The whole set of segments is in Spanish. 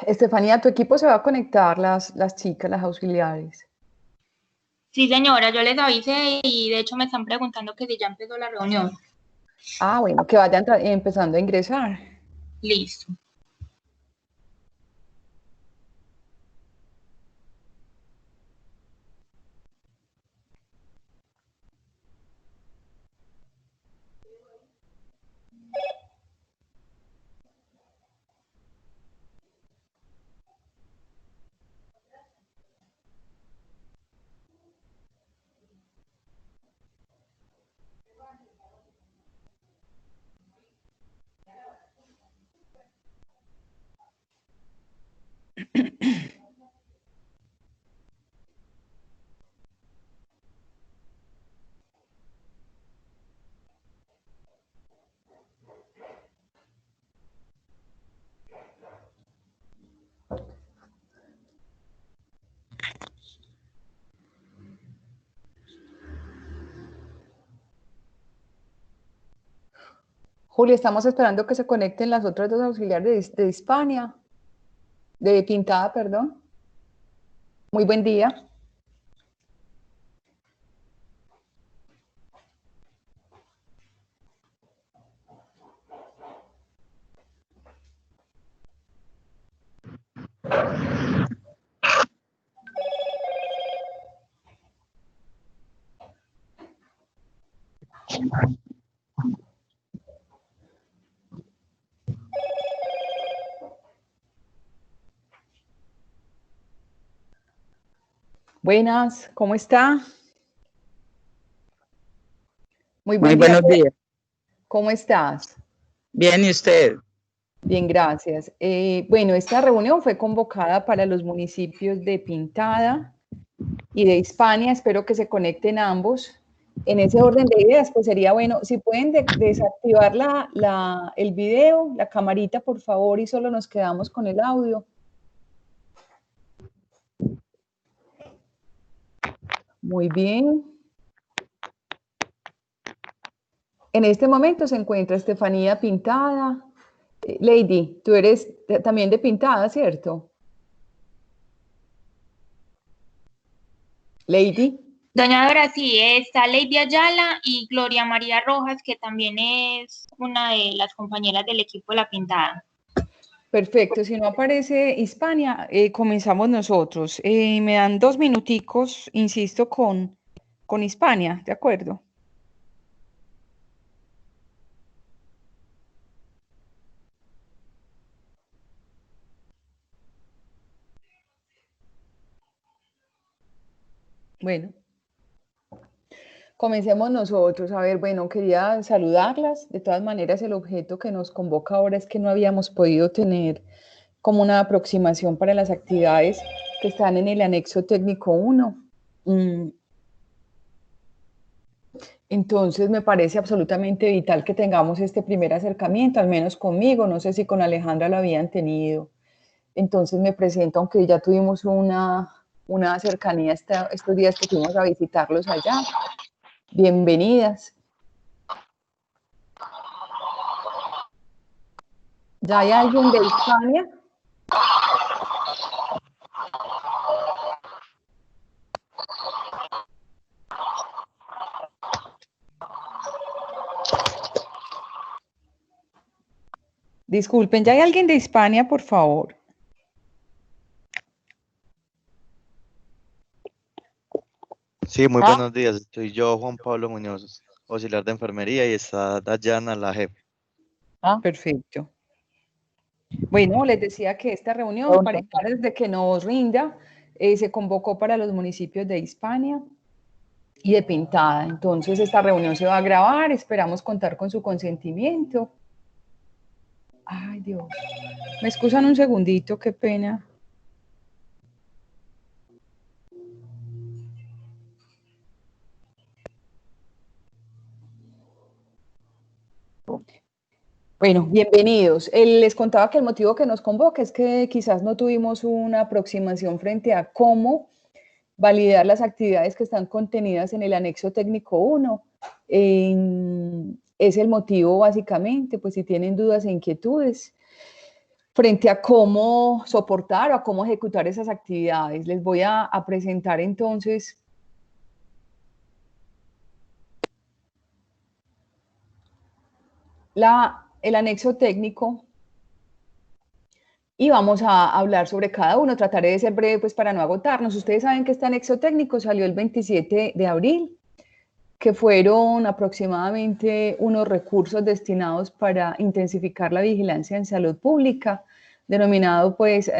Estefanía, tu equipo se va a conectar, las chicas, las auxiliares. Sí, señora, yo les avisé y de hecho me están preguntando que si ya empezó la reunión. Ah, bueno, que vayan empezando a ingresar. Listo. Julia, estamos esperando que se conecten las otras dos auxiliares de Hispania, de Pintada, perdón. Muy buen día. Buenas, ¿cómo está? Muy Muy buen día. buenos días. ¿Cómo estás? Bien, ¿y usted? Bien, gracias. Bueno, esta reunión fue convocada para los municipios de Pintada y de Hispania. Espero que se conecten ambos. En ese orden de ideas, pues sería bueno, si pueden desactivar el video, la camarita, por favor, y solo nos quedamos con el audio. Muy bien. En este momento se encuentra Estefanía Pintada. Lady, tú eres también de Pintada, ¿cierto? Lady. Doña Dora, sí, está Lady Ayala y Gloria María Rojas, que también es una de las compañeras del equipo de La Pintada. Perfecto, si no aparece Hispania, comenzamos nosotros. Me dan 2 minuticos, insisto, con Hispania, ¿de acuerdo? Bueno, comencemos nosotros. A ver, bueno, quería saludarlas. De todas maneras, el objeto que nos convoca ahora es que no habíamos podido tener como una aproximación para las actividades que están en el anexo técnico 1. Entonces me parece absolutamente vital que tengamos este primer acercamiento, al menos conmigo, no sé si con Alejandra lo habían tenido. Entonces me presento, aunque ya tuvimos una cercanía estos días que fuimos a visitarlos allá. Bienvenidas. ¿Ya hay alguien de Hispania? Disculpen, ¿ya hay alguien de Hispania, por favor? Sí, muy buenos días. Soy yo, Juan Pablo Muñoz, auxiliar de enfermería, y está Dayana, la jefa. Perfecto. Bueno, les decía que esta reunión, para desde que nos rinda, se convocó para los municipios de Hispania y de Pintada. Entonces esta reunión se va a grabar, esperamos contar con su consentimiento. Ay, Dios. ¿Me excusan un segundito? Qué pena. Bueno, bienvenidos. Les contaba que el motivo que nos convoca es que quizás no tuvimos una aproximación frente a cómo validar las actividades que están contenidas en el anexo técnico 1. Es el motivo básicamente, pues si tienen dudas e inquietudes. frente a cómo soportar o a cómo ejecutar esas actividades. Les voy a presentar entonces el anexo técnico y vamos a hablar sobre cada uno. Trataré de ser breve pues para no agotarnos. Ustedes saben que este anexo técnico salió el 27 de abril, que fueron aproximadamente unos recursos destinados para intensificar la vigilancia en salud pública, denominado pues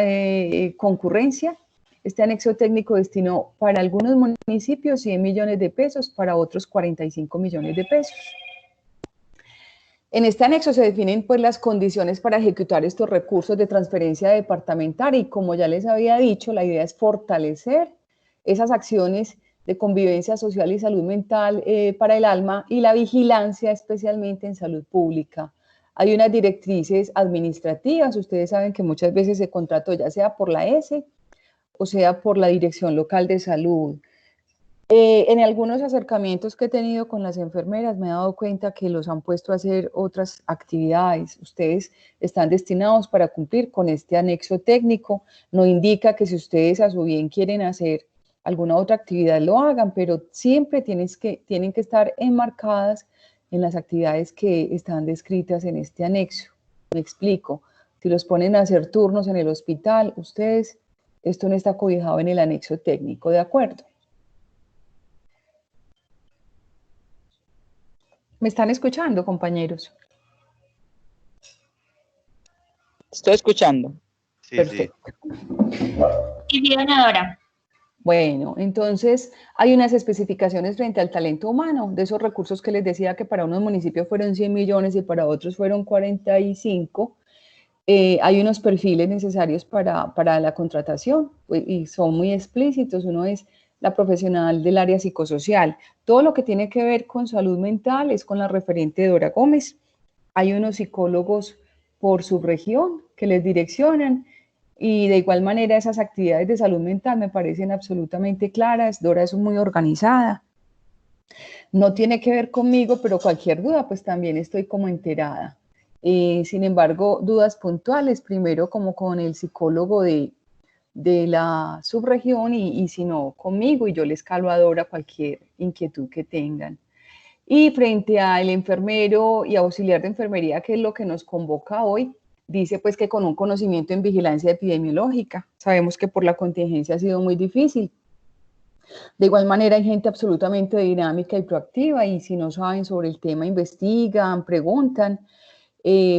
concurrencia. Este anexo técnico destinó para algunos municipios 100 millones de pesos, para otros 45 millones de pesos. En este anexo se definen pues las condiciones para ejecutar estos recursos de transferencia departamental y, como ya les había dicho, la idea es fortalecer esas acciones de convivencia social y salud mental para el alma y la vigilancia especialmente en salud pública. Hay unas directrices administrativas. Ustedes saben que muchas veces se contrató ya sea por la ESE o sea por la Dirección Local de Salud. En algunos acercamientos que he tenido con las enfermeras me he dado cuenta que los han puesto a hacer otras actividades. Ustedes están destinados para cumplir con este anexo técnico. No indica que si ustedes a su bien quieren hacer alguna otra actividad lo hagan, pero siempre tienen que estar enmarcadas en las actividades que están descritas en este anexo. Me explico. Si los ponen a hacer turnos en el hospital, ustedes, esto no está cobijado en el anexo técnico, ¿de acuerdo? ¿Me están escuchando, compañeros? Estoy escuchando. Sí, Perfecto. Y bien, ganadora. Bueno, entonces hay unas especificaciones frente al talento humano, de esos recursos que les decía que para unos municipios fueron 100 millones y para otros fueron 45. Hay unos perfiles necesarios para la contratación y son muy explícitos. Uno es la profesional del área psicosocial. Todo lo que tiene que ver con salud mental es con la referente Dora Gómez. Hay unos psicólogos por subregión que les direccionan y de igual manera esas actividades de salud mental me parecen absolutamente claras. Dora es muy organizada. No tiene que ver conmigo, pero cualquier duda pues también estoy como enterada. Sin embargo, dudas puntuales, primero como con el psicólogo de la subregión y si no, conmigo, y yo les calo a Dora cualquier inquietud que tengan. Y frente al enfermero y auxiliar de enfermería, que es lo que nos convoca hoy, dice pues que con un conocimiento en vigilancia epidemiológica. Sabemos que por la contingencia ha sido muy difícil. De igual manera hay gente absolutamente dinámica y proactiva y si no saben sobre el tema investigan, preguntan,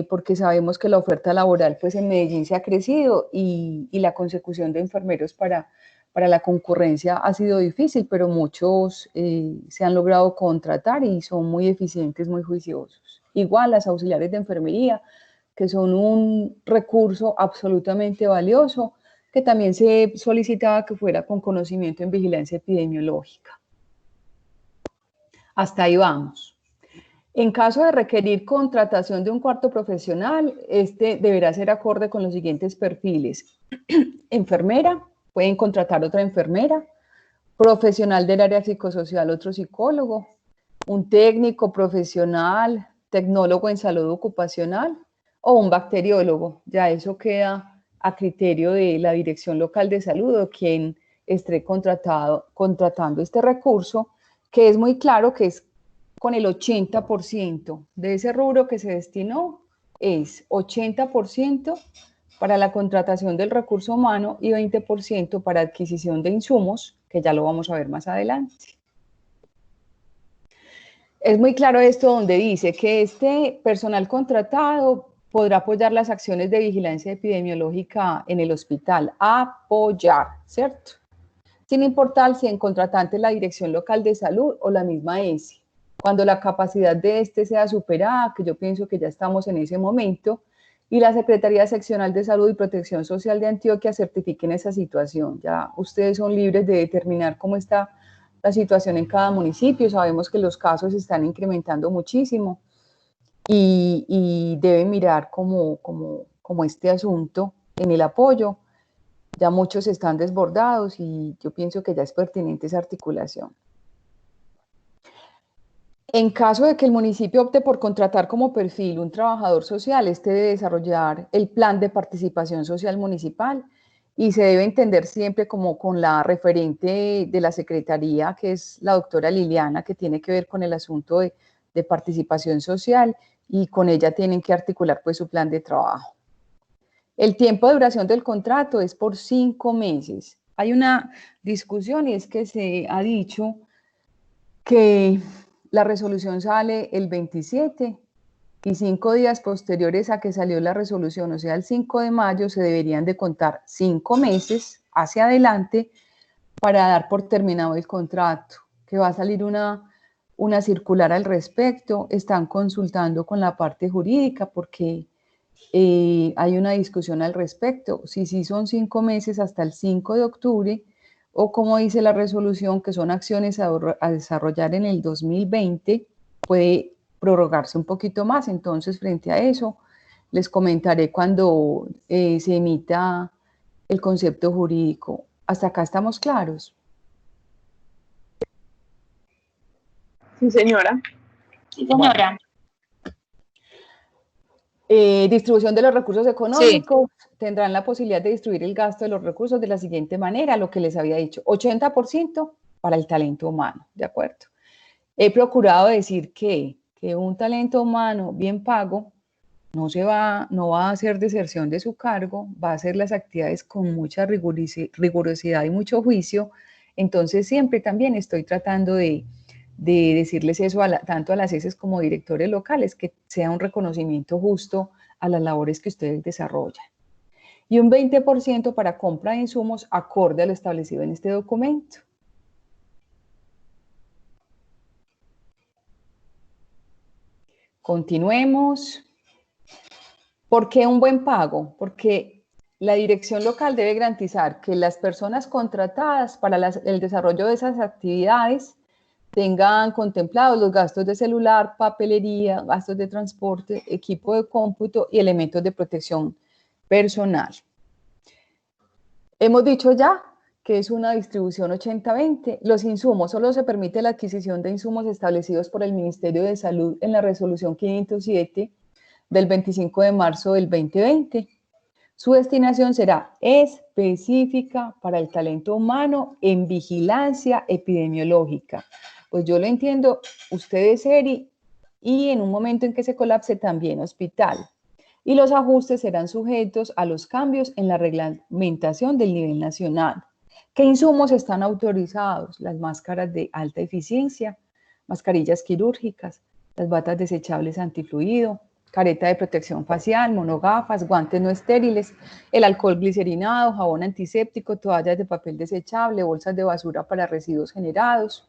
porque sabemos que la oferta laboral pues en Medellín se ha crecido y la consecución de enfermeros para la concurrencia ha sido difícil, pero muchos se han logrado contratar y son muy eficientes, muy juiciosos. Igual las auxiliares de enfermería, que son un recurso absolutamente valioso, que también se solicitaba que fuera con conocimiento en vigilancia epidemiológica. Hasta ahí vamos. En caso de requerir contratación de un cuarto profesional, este deberá ser acorde con los siguientes perfiles. Enfermera, pueden contratar otra enfermera, profesional del área psicosocial, otro psicólogo, un técnico profesional, tecnólogo en salud ocupacional o un bacteriólogo. Ya eso queda a criterio de la Dirección Local de Salud o quien esté contratando este recurso, que es muy claro que es con el 80% de ese rubro que se destinó, es 80% para la contratación del recurso humano y 20% para adquisición de insumos, que ya lo vamos a ver más adelante. Es muy claro esto donde dice que este personal contratado podrá apoyar las acciones de vigilancia epidemiológica en el hospital. Apoyar, ¿cierto? Sin importar si en contratante es la Dirección Local de Salud o la misma ESI. Cuando la capacidad de este sea superada, que yo pienso que ya estamos en ese momento, y la Secretaría Seccional de Salud y Protección Social de Antioquia certifiquen esa situación. Ya ustedes son libres de determinar cómo está la situación en cada municipio. Sabemos que los casos se están incrementando muchísimo y deben mirar como este asunto en el apoyo. Ya muchos están desbordados y yo pienso que ya es pertinente esa articulación. En caso de que el municipio opte por contratar como perfil un trabajador social, este debe desarrollar el plan de participación social municipal y se debe entender siempre como con la referente de la secretaría, que es la doctora Liliana, que tiene que ver con el asunto de participación social, y con ella tienen que articular pues su plan de trabajo. El tiempo de duración del contrato es por 5 meses. Hay una discusión y es que se ha dicho que la resolución sale el 27 y 5 días posteriores a que salió la resolución, o sea, el 5 de mayo, se deberían de contar 5 meses hacia adelante para dar por terminado el contrato, que va a salir una circular al respecto. Están consultando con la parte jurídica porque hay una discusión al respecto, si son 5 meses hasta el 5 de octubre, o como dice la resolución, que son acciones a desarrollar en el 2020, puede prorrogarse un poquito más. Entonces, frente a eso, les comentaré cuando se emita el concepto jurídico. ¿Hasta acá estamos claros? Sí, señora. Sí, señora. Bueno. Distribución de los recursos económicos. Sí. Tendrán la posibilidad de distribuir el gasto de los recursos de la siguiente manera, lo que les había dicho: 80% para el talento humano, ¿de acuerdo? He procurado decir que un talento humano bien pago no va a hacer deserción de su cargo, va a hacer las actividades con mucha rigurosidad y mucho juicio. Entonces siempre también estoy tratando de decirles eso tanto a las ESES como directores locales, que sea un reconocimiento justo a las labores que ustedes desarrollan. Y un 20% para compra de insumos acorde a lo establecido en este documento. Continuemos. ¿Por qué un buen pago? Porque la dirección local debe garantizar que las personas contratadas para el desarrollo de esas actividades tengan contemplados los gastos de celular, papelería, gastos de transporte, equipo de cómputo y elementos de protección personal. Hemos dicho ya que es una distribución 80-20. Los insumos, solo se permite la adquisición de insumos establecidos por el Ministerio de Salud en la resolución 507 del 25 de marzo del 2020. Su destinación será específica para el talento humano en vigilancia epidemiológica. Pues yo lo entiendo, ustedes ERI, y en un momento en que se colapse también hospital. Y los ajustes serán sujetos a los cambios en la reglamentación del nivel nacional. ¿Qué insumos están autorizados? Las máscaras de alta eficiencia, mascarillas quirúrgicas, las batas desechables antifluido, careta de protección facial, monogafas, guantes no estériles, el alcohol glicerinado, jabón antiséptico, toallas de papel desechable, bolsas de basura para residuos generados,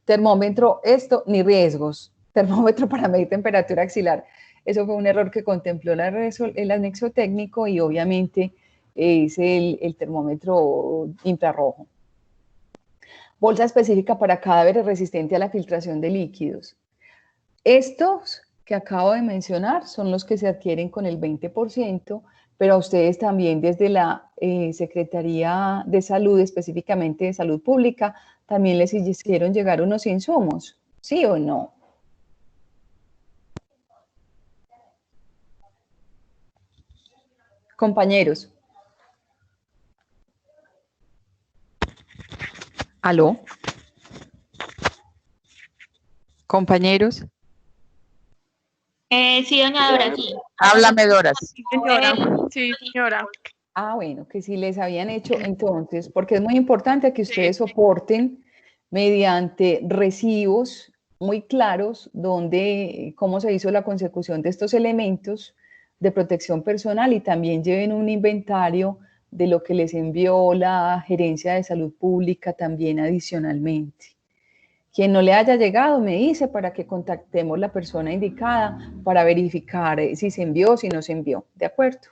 termómetro, ni riesgos, termómetro para medir temperatura axilar. Eso fue un error que contempló el anexo técnico, y obviamente es el termómetro infrarrojo. Bolsa específica para cadáveres resistente a la filtración de líquidos. Estos que acabo de mencionar son los que se adquieren con el 20%, pero a ustedes también desde la Secretaría de Salud, específicamente de Salud Pública, también les hicieron llegar unos insumos, ¿sí o no? Compañeros. ¿Aló? Compañeros. Sí, doña Dora, sí. Háblame, Dora. Sí, señora. Sí, señora. Ah, bueno, que si les habían hecho entonces, porque es muy importante que ustedes soporten mediante recibos muy claros cómo se hizo la consecución de estos elementos de protección personal, y también lleven un inventario de lo que les envió la Gerencia de Salud Pública también adicionalmente. Quien no le haya llegado me dice para que contactemos la persona indicada para verificar si se envió, si no se envió, ¿de acuerdo?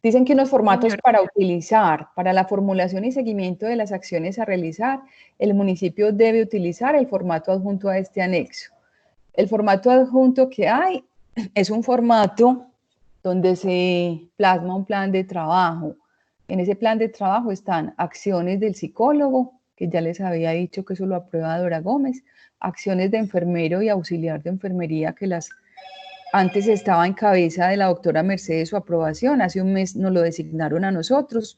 Dicen que unos formatos para utilizar, para la formulación y seguimiento de las acciones a realizar, el municipio debe utilizar el formato adjunto a este anexo. El formato adjunto que hay es un formato donde se plasma un plan de trabajo. En ese plan de trabajo están acciones del psicólogo, que ya les había dicho que eso lo aprueba Dora Gómez, acciones de enfermero y auxiliar de enfermería que las antes estaba en cabeza de la doctora Mercedes su aprobación, hace un mes nos lo designaron a nosotros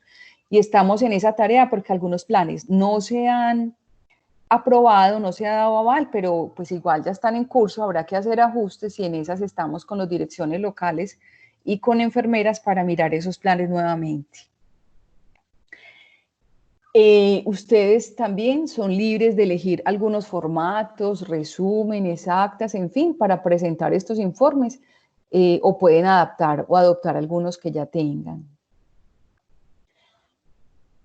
y estamos en esa tarea porque algunos planes no se han aprobado, no se ha dado aval, pero pues igual ya están en curso, habrá que hacer ajustes y en esas estamos con las direcciones locales y con enfermeras para mirar esos planes nuevamente. Ustedes también son libres de elegir algunos formatos, resúmenes, actas, en fin, para presentar estos informes o pueden adaptar o adoptar algunos que ya tengan.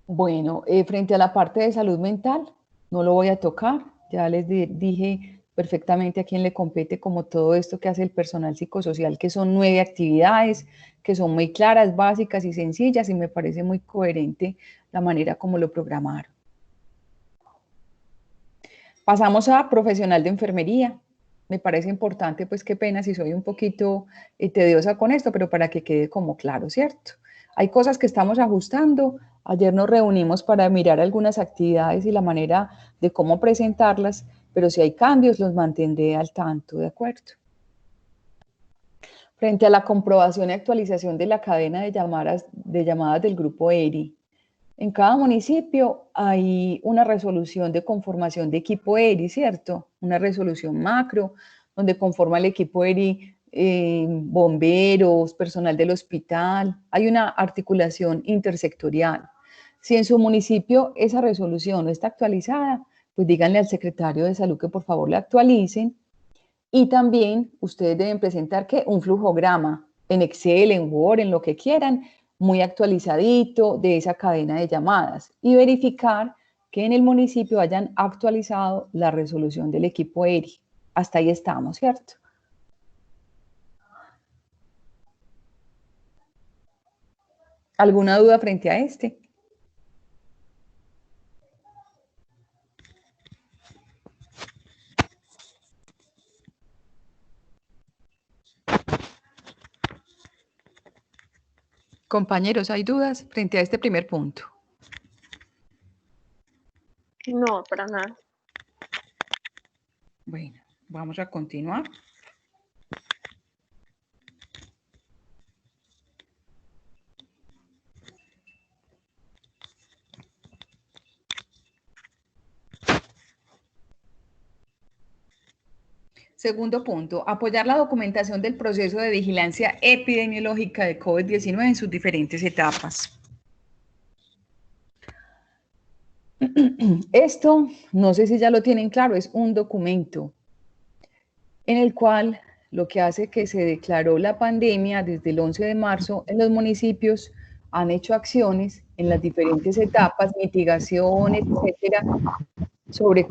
Bueno, frente a la parte de salud mental, no lo voy a tocar, ya les dije perfectamente a quién le compete como todo esto que hace el personal psicosocial, que son 9 actividades, que son muy claras, básicas y sencillas y me parece muy coherente la manera como lo programaron. Pasamos a profesional de enfermería. Me parece importante, pues qué pena si soy un poquito tediosa con esto, pero para que quede como claro, ¿cierto? Hay cosas que estamos ajustando. Ayer nos reunimos para mirar algunas actividades y la manera de cómo presentarlas, pero si hay cambios los mantendré al tanto, ¿de acuerdo? Frente a la comprobación y actualización de la cadena de llamadas del grupo ERI, en cada municipio hay una resolución de conformación de equipo ERI, ¿cierto? Una resolución macro, donde conforma el equipo ERI bomberos, personal del hospital. Hay una articulación intersectorial. Si en su municipio esa resolución no está actualizada, pues díganle al secretario de salud que por favor la actualicen. Y también ustedes deben presentar ¿qué? Un flujograma en Excel, en Word, en lo que quieran, muy actualizadito de esa cadena de llamadas y verificar que en el municipio hayan actualizado la resolución del equipo ERI. Hasta ahí estamos, ¿cierto? ¿Alguna duda frente a este? Compañeros, ¿hay dudas frente a este primer punto? No, para nada. Bueno, vamos a continuar. Segundo punto, apoyar la documentación del proceso de vigilancia epidemiológica de COVID-19 en sus diferentes etapas. Esto, no sé si ya lo tienen claro, es un documento en el cual lo que hace que se declaró la pandemia desde el 11 de marzo en los municipios han hecho acciones en las diferentes etapas, mitigaciones, etcétera, sobre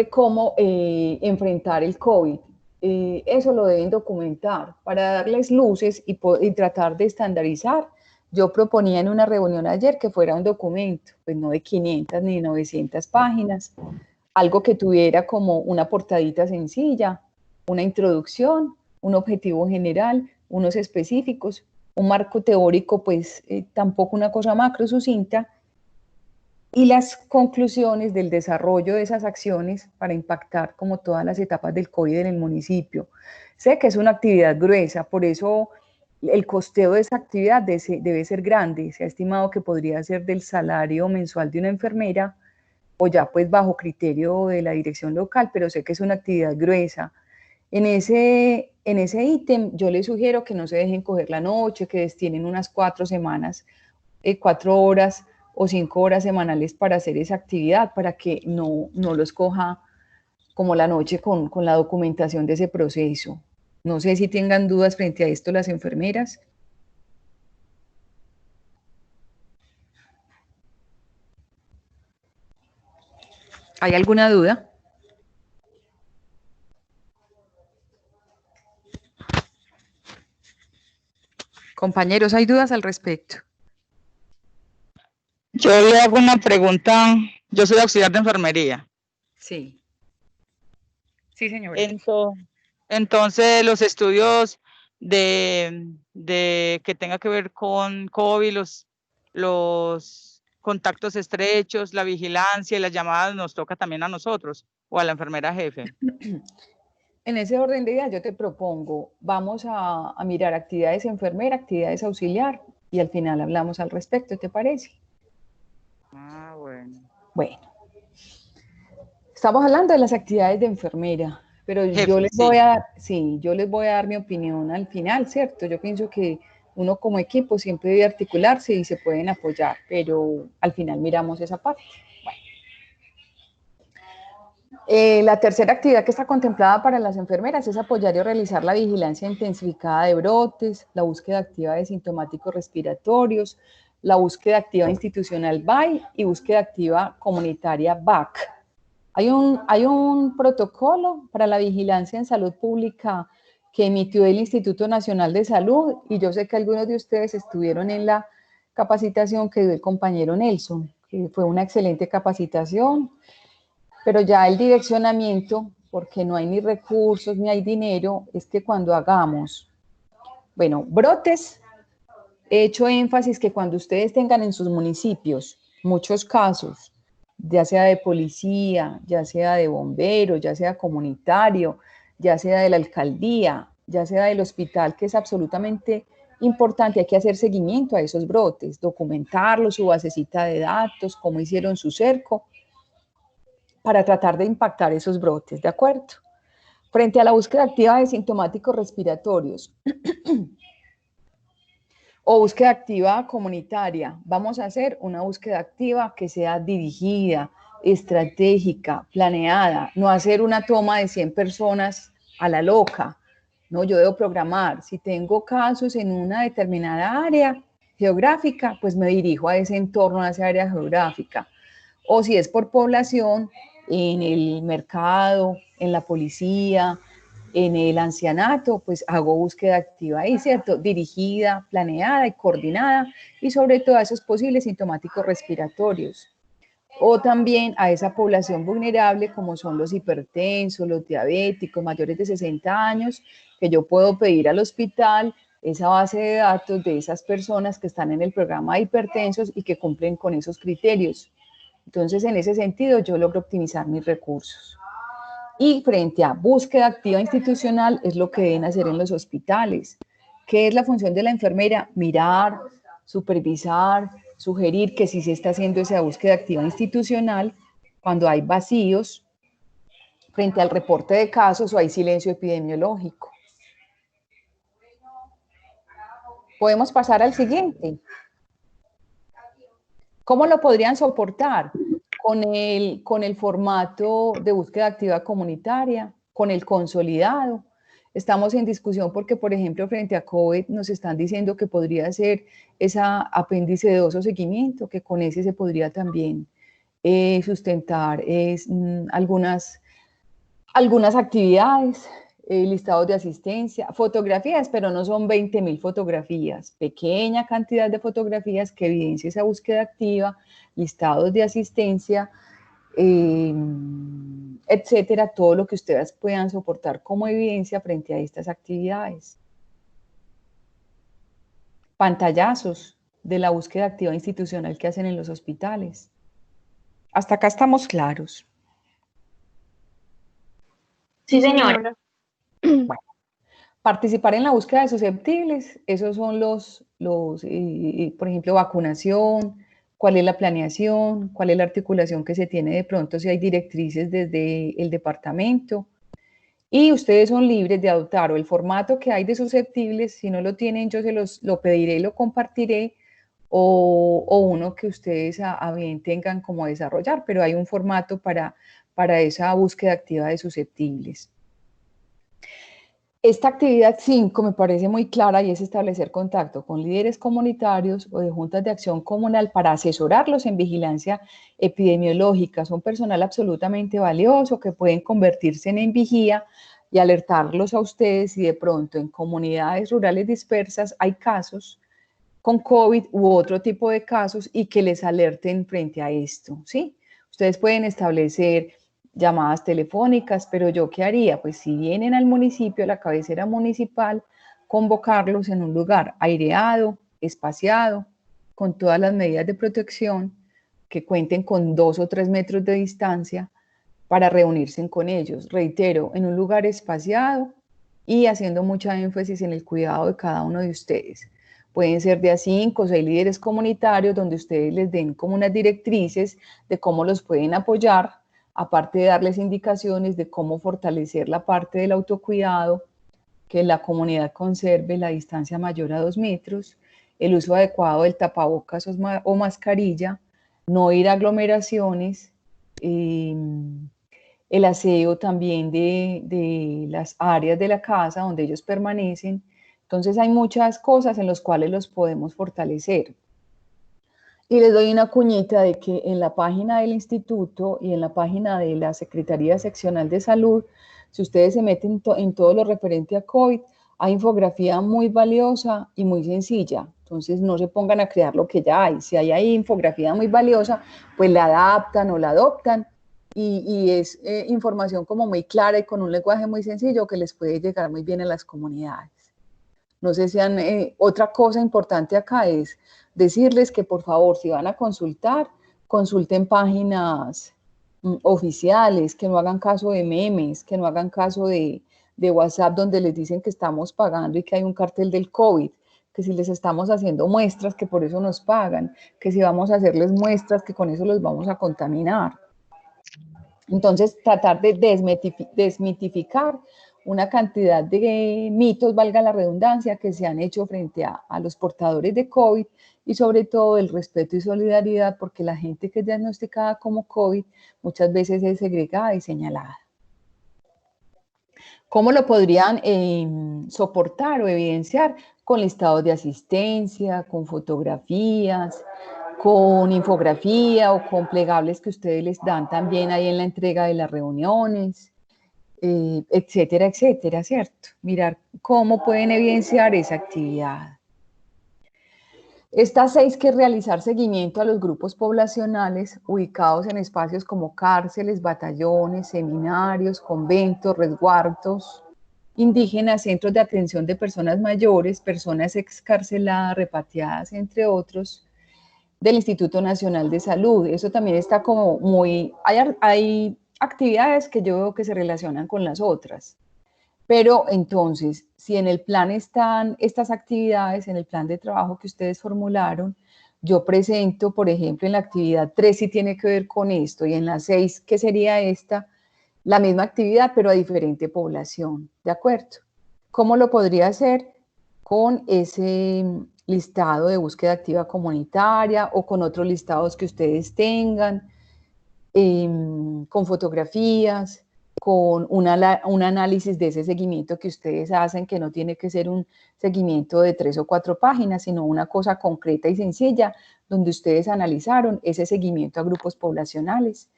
cómo enfrentar el COVID. Eso lo deben documentar para darles luces y tratar de estandarizar. Yo proponía en una reunión ayer que fuera un documento, pues no de 500 ni 900 páginas, algo que tuviera como una portadita sencilla, una introducción, un objetivo general, unos específicos, un marco teórico, pues tampoco una cosa macro sucinta, y las conclusiones del desarrollo de esas acciones para impactar como todas las etapas del COVID en el municipio. Sé que es una actividad gruesa, por eso el costeo de esa actividad debe ser grande. Se ha estimado que podría ser del salario mensual de una enfermera o ya pues bajo criterio de la dirección local, pero sé que es una actividad gruesa. En ese ítem yo les sugiero que no se dejen coger la noche, que destinen unas 4 semanas, 4 horas o 5 horas semanales para hacer esa actividad, para que no los coja como la noche con la documentación de ese proceso. No sé si tengan dudas frente a esto las enfermeras. ¿Hay alguna duda? Compañeros, ¿hay dudas al respecto? Yo le hago una pregunta. Yo soy auxiliar de enfermería. Sí. Sí, señora. Entonces, los estudios de que tenga que ver con COVID, los contactos estrechos, la vigilancia y las llamadas nos toca también a nosotros o a la enfermera jefe? En ese orden de ideas yo te propongo, vamos a mirar actividades enfermera, actividades auxiliar y al final hablamos al respecto, ¿te parece? Ah, bueno. Bueno, estamos hablando de las actividades de enfermera, pero Jefe, yo les sí. voy a dar, sí, yo les voy a dar mi opinión al final, ¿cierto? Yo pienso que uno como equipo siempre debe articularse y se pueden apoyar, pero al final miramos esa parte. La tercera actividad que está contemplada para las enfermeras es apoyar y realizar la vigilancia intensificada de brotes, la búsqueda activa de sintomáticos respiratorios, la búsqueda activa institucional BAI y búsqueda activa comunitaria BAC. Hay un protocolo para la vigilancia en salud pública que emitió el Instituto Nacional de Salud y yo sé que algunos de ustedes estuvieron en la capacitación que dio el compañero Nelson, que fue una excelente capacitación. Pero ya el direccionamiento, porque no hay ni recursos ni hay dinero, es que cuando hagamos, bueno, brotes, he hecho énfasis que cuando ustedes tengan en sus municipios muchos casos, ya sea de policía, ya sea de bomberos, ya sea comunitario, ya sea de la alcaldía, ya sea del hospital, que es absolutamente importante, hay que hacer seguimiento a esos brotes, documentarlos, su basecita de datos, cómo hicieron su cerco, para tratar de impactar esos brotes, ¿de acuerdo? Frente a la búsqueda activa de sintomáticos respiratorios o búsqueda activa comunitaria, vamos a hacer una búsqueda activa que sea dirigida, estratégica, planeada, no hacer una toma de 100 personas a la loca, no, yo debo programar, si tengo casos en una determinada área geográfica, pues me dirijo a ese entorno, a esa área geográfica, o si es por población, en el mercado, en la policía, en el ancianato, pues hago búsqueda activa ahí, ¿cierto? Dirigida, planeada y coordinada, y sobre todo a esos posibles sintomáticos respiratorios. O también a esa población vulnerable como son los hipertensos, los diabéticos, mayores de 60 años, que yo puedo pedir al hospital esa base de datos de esas personas que están en el programa de hipertensos y que cumplen con esos criterios. Entonces, en ese sentido, yo logro optimizar mis recursos. Y frente a búsqueda activa institucional es lo que deben hacer en los hospitales. ¿Qué es la función de la enfermera? Mirar, supervisar, sugerir que si se está haciendo esa búsqueda activa institucional, cuando hay vacíos, frente al reporte de casos o hay silencio epidemiológico. Podemos pasar al siguiente. ¿Cómo lo podrían soportar? Con el formato de búsqueda activa comunitaria, con el consolidado. Estamos en discusión porque, por ejemplo, frente a COVID nos están diciendo que podría ser esa apéndice 2 o seguimiento, que con ese se podría también sustentar algunas actividades, listados de asistencia, fotografías, pero no son 20.000 fotografías, pequeña cantidad de fotografías que evidencia esa búsqueda activa, listados de asistencia, etcétera, todo lo que ustedes puedan soportar como evidencia frente a estas actividades. Pantallazos de la búsqueda activa institucional que hacen en los hospitales. Hasta acá estamos claros. Sí, señora. Bueno, participar en la búsqueda de susceptibles, esos son por ejemplo, vacunación, cuál es la planeación, cuál es la articulación que se tiene de pronto, si hay directrices desde el departamento. Y ustedes son libres de adoptar o el formato que hay de susceptibles, si no lo tienen yo lo pediré y lo compartiré, o uno que ustedes a bien tengan como desarrollar, pero hay un formato para esa búsqueda activa de susceptibles. Esta actividad 5 me parece muy clara y es establecer contacto con líderes comunitarios o de juntas de acción comunal para asesorarlos en vigilancia epidemiológica. Son personal absolutamente valioso que pueden convertirse en vigía y alertarlos a ustedes si de pronto en comunidades rurales dispersas hay casos con COVID u otro tipo de casos y que les alerten frente a esto, ¿sí? Ustedes pueden establecer llamadas telefónicas, pero ¿yo qué haría? Pues si vienen al municipio, a la cabecera municipal, convocarlos en un lugar aireado, espaciado, con todas las medidas de protección, que cuenten con 2 o 3 metros de distancia para reunirse con ellos. Reitero, en un lugar espaciado y haciendo mucha énfasis en el cuidado de cada uno de ustedes. Pueden ser de a 5 o 6 líderes comunitarios donde ustedes les den como unas directrices de cómo los pueden apoyar, aparte de darles indicaciones de cómo fortalecer la parte del autocuidado, que la comunidad conserve la distancia mayor a 2 metros, el uso adecuado del tapabocas o mascarilla, no ir a aglomeraciones, el aseo también de las áreas de la casa donde ellos permanecen. Entonces hay muchas cosas en las cuales los podemos fortalecer. Y les doy una cuñita de que en la página del instituto y en la página de la Secretaría Seccional de Salud, si ustedes se meten en todo lo referente a COVID, hay infografía muy valiosa y muy sencilla. Entonces no se pongan a crear lo que ya hay. Si hay ahí infografía muy valiosa, pues la adaptan o la adoptan y es información como muy clara y con un lenguaje muy sencillo que les puede llegar muy bien a las comunidades. No sé si otra cosa importante acá es decirles que por favor, si van a consultar, consulten páginas oficiales, que no hagan caso de memes, que no hagan caso de WhatsApp donde les dicen que estamos pagando y que hay un cartel del COVID, que si les estamos haciendo muestras, que por eso nos pagan, que si vamos a hacerles muestras, que con eso los vamos a contaminar. Entonces, tratar de desmitificar una cantidad de mitos, valga la redundancia, que se han hecho frente a los portadores de COVID y sobre todo el respeto y solidaridad, porque la gente que es diagnosticada como COVID muchas veces es segregada y señalada. ¿Cómo lo podrían soportar o evidenciar? Con listados de asistencia, con fotografías, con infografía o con plegables que ustedes les dan también ahí en la entrega de las reuniones, etcétera, etcétera, ¿cierto? Mirar cómo pueden evidenciar esa actividad. Estas 6 que realizar seguimiento a los grupos poblacionales ubicados en espacios como cárceles, batallones, seminarios, conventos, resguardos indígenas, centros de atención de personas mayores, personas excarceladas, repatriadas, entre otros, del Instituto Nacional de Salud. Eso también está como muy... Hay actividades que yo veo que se relacionan con las otras. Pero entonces, si en el plan están estas actividades, en el plan de trabajo que ustedes formularon, yo presento, por ejemplo, en la actividad 3 si tiene que ver con esto, y en la 6, que sería esta, la misma actividad, pero a diferente población, ¿de acuerdo? ¿Cómo lo podría hacer? Con ese listado de búsqueda activa comunitaria o con otros listados que ustedes tengan, con fotografías, con un análisis de ese seguimiento que ustedes hacen, que no tiene que ser un seguimiento de 3 o 4 páginas, sino una cosa concreta y sencilla, donde ustedes analizaron ese seguimiento a grupos poblacionales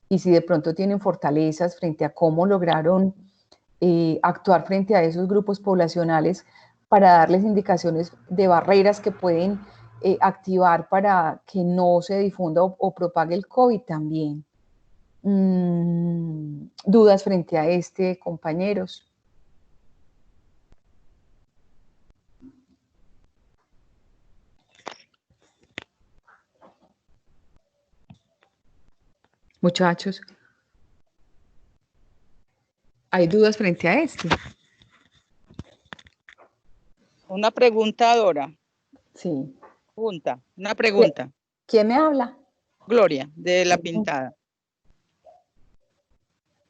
y si de pronto tienen fortalezas frente a cómo lograron actuar frente a esos grupos poblacionales para darles indicaciones de barreras que pueden activar para que no se difunda o propague el COVID también. ¿Dudas frente a este, compañeros? Muchachos, ¿hay dudas frente a este? Una pregunta, Dora. Sí. Una pregunta. ¿Quién me habla? Gloria, de La Pintada.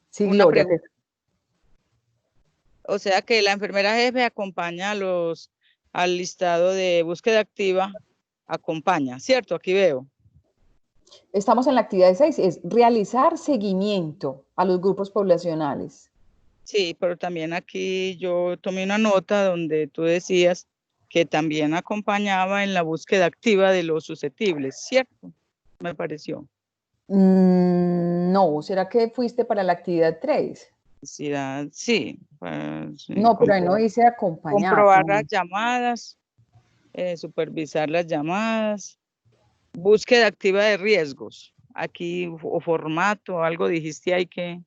Sí, Gloria. O sea que la enfermera jefe acompaña al listado de búsqueda activa, acompaña, ¿cierto? Aquí veo. Estamos en la actividad 6, es realizar seguimiento a los grupos poblacionales. Sí, pero también aquí yo tomé una nota donde tú decías que también acompañaba en la búsqueda activa de los susceptibles, ¿cierto? Me pareció. No, ¿será que fuiste para la actividad 3? Sí. No, pero ahí no dice acompañar. Comprobar las llamadas, supervisar las llamadas, búsqueda activa de riesgos. Aquí, o formato, algo dijiste ahí que...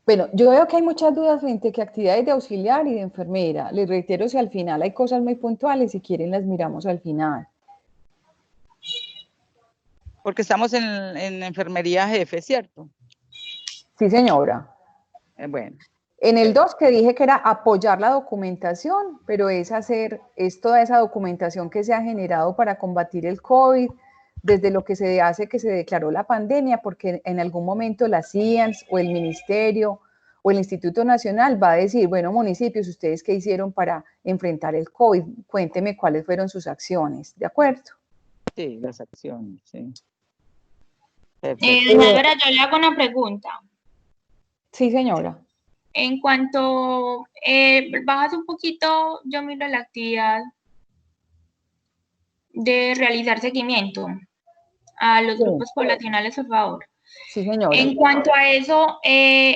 Bueno, yo veo que hay muchas dudas frente a que actividades de auxiliar y de enfermera. Les reitero, si al final hay cosas muy puntuales, si quieren las miramos al final. Porque estamos en enfermería jefe, ¿cierto? Sí, señora. Bueno. En el 2 que dije que era apoyar la documentación, pero es toda esa documentación que se ha generado para combatir el COVID, desde lo que se hace que se declaró la pandemia, porque en algún momento la CIANS o el Ministerio o el Instituto Nacional va a decir, bueno, municipios, ¿ustedes qué hicieron para enfrentar el COVID? Cuénteme cuáles fueron sus acciones, ¿de acuerdo? Sí, las acciones, sí. Doña Álvara, yo le hago una pregunta. Sí, señora. En cuanto bajas un poquito, yo miro la actividad de realizar seguimiento a los grupos poblacionales, por favor. Sí, señora. En cuanto a eso,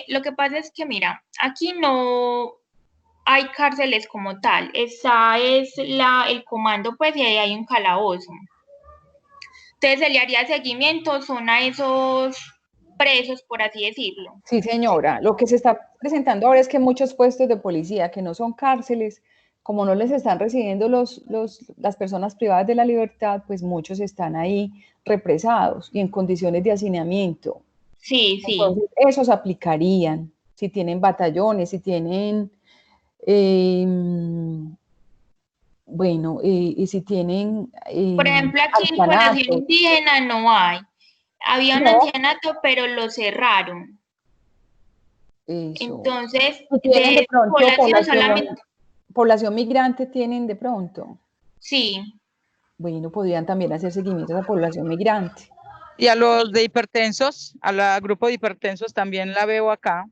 lo que pasa es que, mira, aquí no hay cárceles como tal, esa es el comando, pues, y ahí hay un calabozo. Entonces, se le haría seguimiento, son a esos presos, por así decirlo. Sí, señora. Lo que se está presentando ahora es que muchos puestos de policía que no son cárceles, como no les están recibiendo las personas privadas de la libertad, pues muchos están ahí represados y en condiciones de hacinamiento. Sí, sí. Entonces, esos aplicarían, si tienen batallones, si tienen, bueno, y si tienen... Por ejemplo, aquí en población indígena no hay. Había un ancianato, pero lo cerraron. Eso. Entonces, ¿tienen de pronto solamente... población migrante tienen de pronto? Sí. Bueno, podrían también hacer seguimiento a la población migrante. Y a los de hipertensos, al grupo de hipertensos también la veo acá.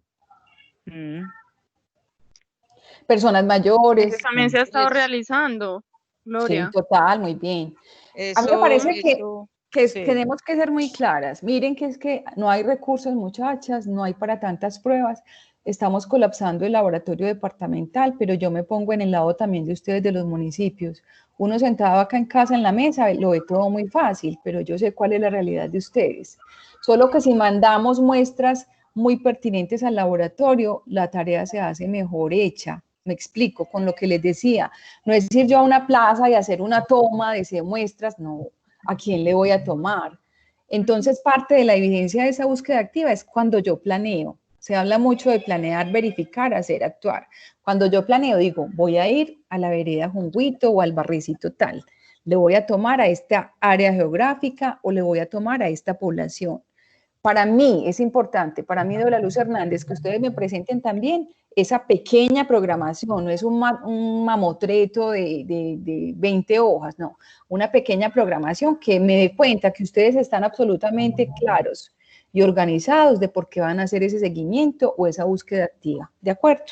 Personas mayores. Eso también se ha estado realizando, Gloria. Sí, total, muy bien. Eso, a mí me parece que sí. tenemos que ser muy claras. Miren que es que no hay recursos, muchachas, no hay para tantas pruebas. Estamos colapsando el laboratorio departamental, pero yo me pongo en el lado también de ustedes, de los municipios. Uno sentado acá en casa en la mesa lo ve todo muy fácil, pero yo sé cuál es la realidad de ustedes. Solo que si mandamos muestras muy pertinentes al laboratorio, la tarea se hace mejor hecha. Me explico con lo que les decía. No es ir yo a una plaza y hacer una toma de 100 muestras, no. ¿A quién le voy a tomar? Entonces, parte de la evidencia de esa búsqueda activa es cuando yo planeo. Se habla mucho de planear, verificar, hacer, actuar. Cuando yo planeo, digo, voy a ir a la vereda Junguito o al barricito tal. Le voy a tomar a esta área geográfica o le voy a tomar a esta población. Para mí es importante, para mí, Dola Luz Hernández, que ustedes me presenten también esa pequeña programación, no es un mamotreto de 20 hojas, no, una pequeña programación que me dé cuenta que ustedes están absolutamente claros y organizados de por qué van a hacer ese seguimiento o esa búsqueda activa, ¿de acuerdo?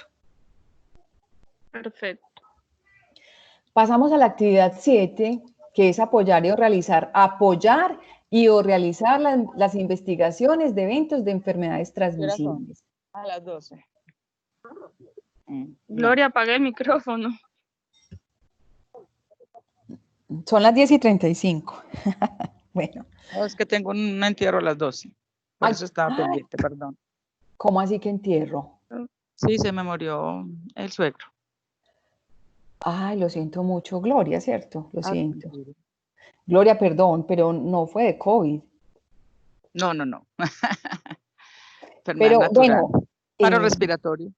Perfecto. Pasamos a la actividad 7, que es apoyar y realizar las investigaciones de eventos de enfermedades transmisibles. A las 12. Gloria, apaga el micrófono. Son las 10:35. Bueno. No, es que tengo un entierro a las 12. Por eso estaba pendiente, perdón. ¿Cómo así que entierro? Sí, se me murió el suegro. Ay, lo siento mucho, Gloria, ¿cierto? Lo siento. Gloria, perdón, pero no fue de COVID. No. Pero bueno. Paro respiratorio.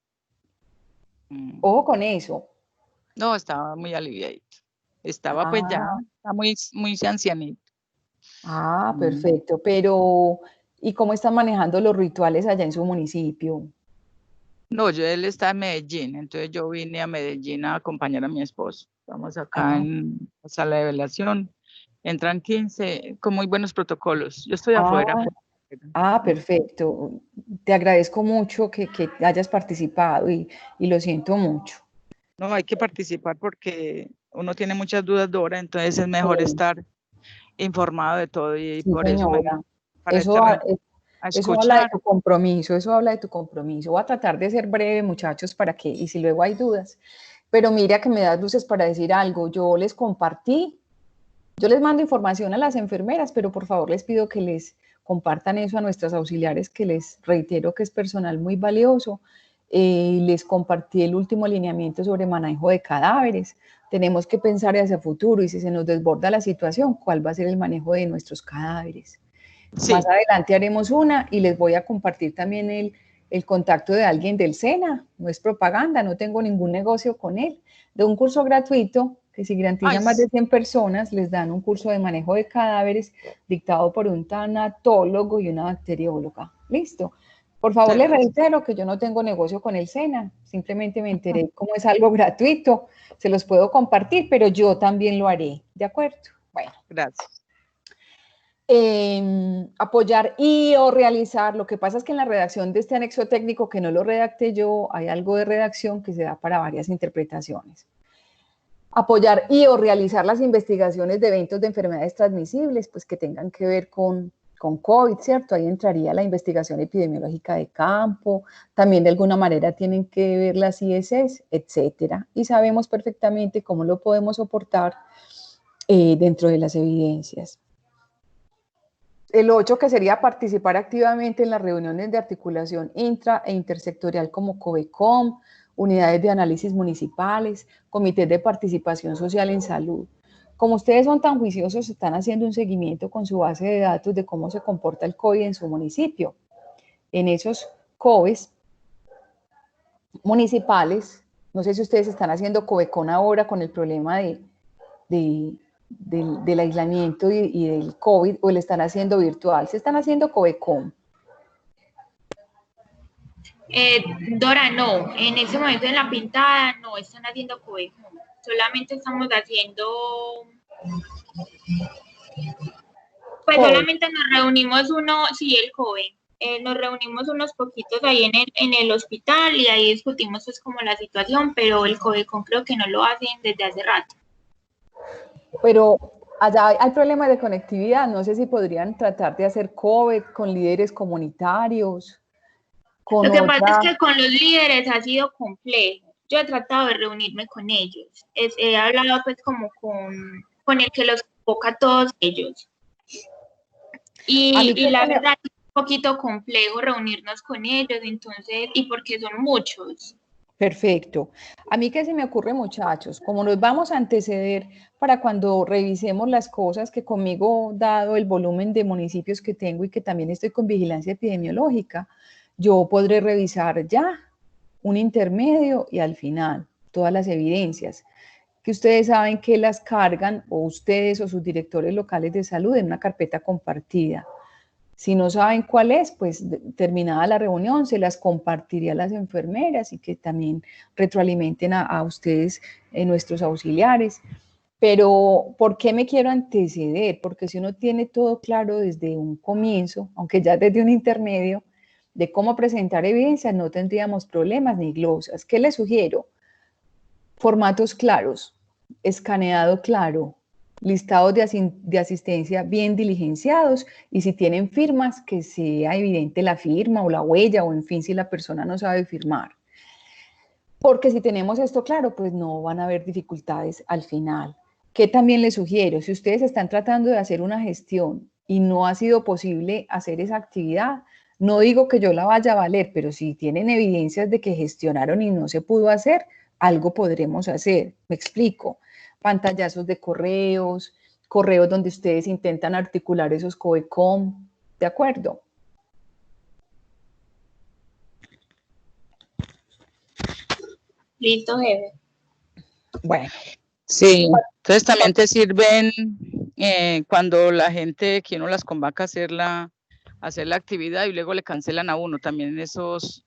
Ojo con eso. No, estaba muy aliviado. Estaba pues ya, está muy ancianito. Perfecto. Pero, ¿y cómo están manejando los rituales allá en su municipio? No, él está en Medellín, entonces yo vine a Medellín a acompañar a mi esposo. Estamos acá en la sala de velación. Entran 15 con muy buenos protocolos. Yo estoy afuera. Perfecto. Te agradezco mucho que hayas participado y lo siento mucho. No, hay que participar porque uno tiene muchas dudas, Dora, entonces es mejor estar informado de todo y por señora. eso Eso habla de tu compromiso, Voy a tratar de ser breve, muchachos, y si luego hay dudas. Pero mira que me das luces para decir algo. Yo les mando información a las enfermeras, pero por favor les pido que les compartan eso a nuestras auxiliares, que les reitero que es personal muy valioso. Les compartí el último alineamiento sobre manejo de cadáveres. Tenemos que pensar hacia futuro y si se nos desborda la situación, ¿cuál va a ser el manejo de nuestros cadáveres? Sí. Más adelante haremos una y les voy a compartir también el contacto de alguien del SENA. No es propaganda, no tengo ningún negocio con él. De un curso gratuito que si garantiza más de 100 personas, les dan un curso de manejo de cadáveres dictado por un tanatólogo y una bacterióloga. Listo. Por favor, les reitero que yo no tengo negocio con el SENA, simplemente me enteré cómo es algo gratuito, se los puedo compartir, pero yo también lo haré, ¿de acuerdo? Bueno. Gracias. Apoyar y o realizar, lo que pasa es que en la redacción de este anexo técnico, que no lo redacté yo, hay algo de redacción que se da para varias interpretaciones. Apoyar y o realizar las investigaciones de eventos de enfermedades transmisibles, pues que tengan que ver con COVID, ¿cierto? Ahí entraría la investigación epidemiológica de campo, también de alguna manera tienen que ver las ISS, etcétera. Y sabemos perfectamente cómo lo podemos soportar dentro de las evidencias. El 8, que sería participar activamente en las reuniones de articulación intra e intersectorial como COVECOM, unidades de análisis municipales, comités de participación social en salud. Como ustedes son tan juiciosos, están haciendo un seguimiento con su base de datos de cómo se comporta el COVID en su municipio. En esos COVES municipales, no sé si ustedes están haciendo COVECON ahora con el problema del aislamiento y del COVID, o le están haciendo virtual. ¿Se están haciendo COVECON? Dora, no, en ese momento en la pintada no están haciendo COVECON, solamente estamos haciendo, pues COVID. solamente nos reunimos el COVID, nos reunimos unos poquitos ahí en el hospital y ahí discutimos pues como la situación, pero el COVECON creo que no lo hacen desde hace rato. Pero allá hay problemas de conectividad, no sé si podrían tratar de hacer COVID con líderes comunitarios. Lo que pasa es que con los líderes ha sido complejo. Yo he tratado de reunirme con ellos. He hablado pues como con el que los convoca a todos ellos. Y la verdad es un poquito complejo reunirnos con ellos, entonces, y porque son muchos. Perfecto. A mí que se me ocurre, muchachos, como nos vamos a anteceder para cuando revisemos las cosas, que conmigo, dado el volumen de municipios que tengo y que también estoy con vigilancia epidemiológica, yo podré revisar ya un intermedio y al final todas las evidencias que ustedes saben que las cargan, o ustedes o sus directores locales de salud, en una carpeta compartida. Si no saben cuál es, pues terminada la reunión se las compartiría a las enfermeras y que también retroalimenten a ustedes, nuestros auxiliares. Pero, ¿por qué me quiero anteceder? Porque si uno tiene todo claro desde un comienzo, aunque ya desde un intermedio, de cómo presentar evidencias, no tendríamos problemas ni glosas. ¿Qué les sugiero? Formatos claros, escaneado claro, listados de asistencia bien diligenciados, y si tienen firmas, que sea evidente la firma o la huella, o en fin, si la persona no sabe firmar. Porque si tenemos esto claro, pues no van a haber dificultades al final. ¿Qué también les sugiero? Si ustedes están tratando de hacer una gestión y no ha sido posible hacer esa actividad, no digo que yo la vaya a valer, pero si tienen evidencias de que gestionaron y no se pudo hacer, algo podremos hacer. Me explico. Pantallazos de correos donde ustedes intentan articular esos COECOM, ¿de acuerdo? Listo, jefe. Bueno. Sí, entonces también te sirven cuando la gente que uno las convoca a hacer la actividad y luego le cancelan a uno, también esos.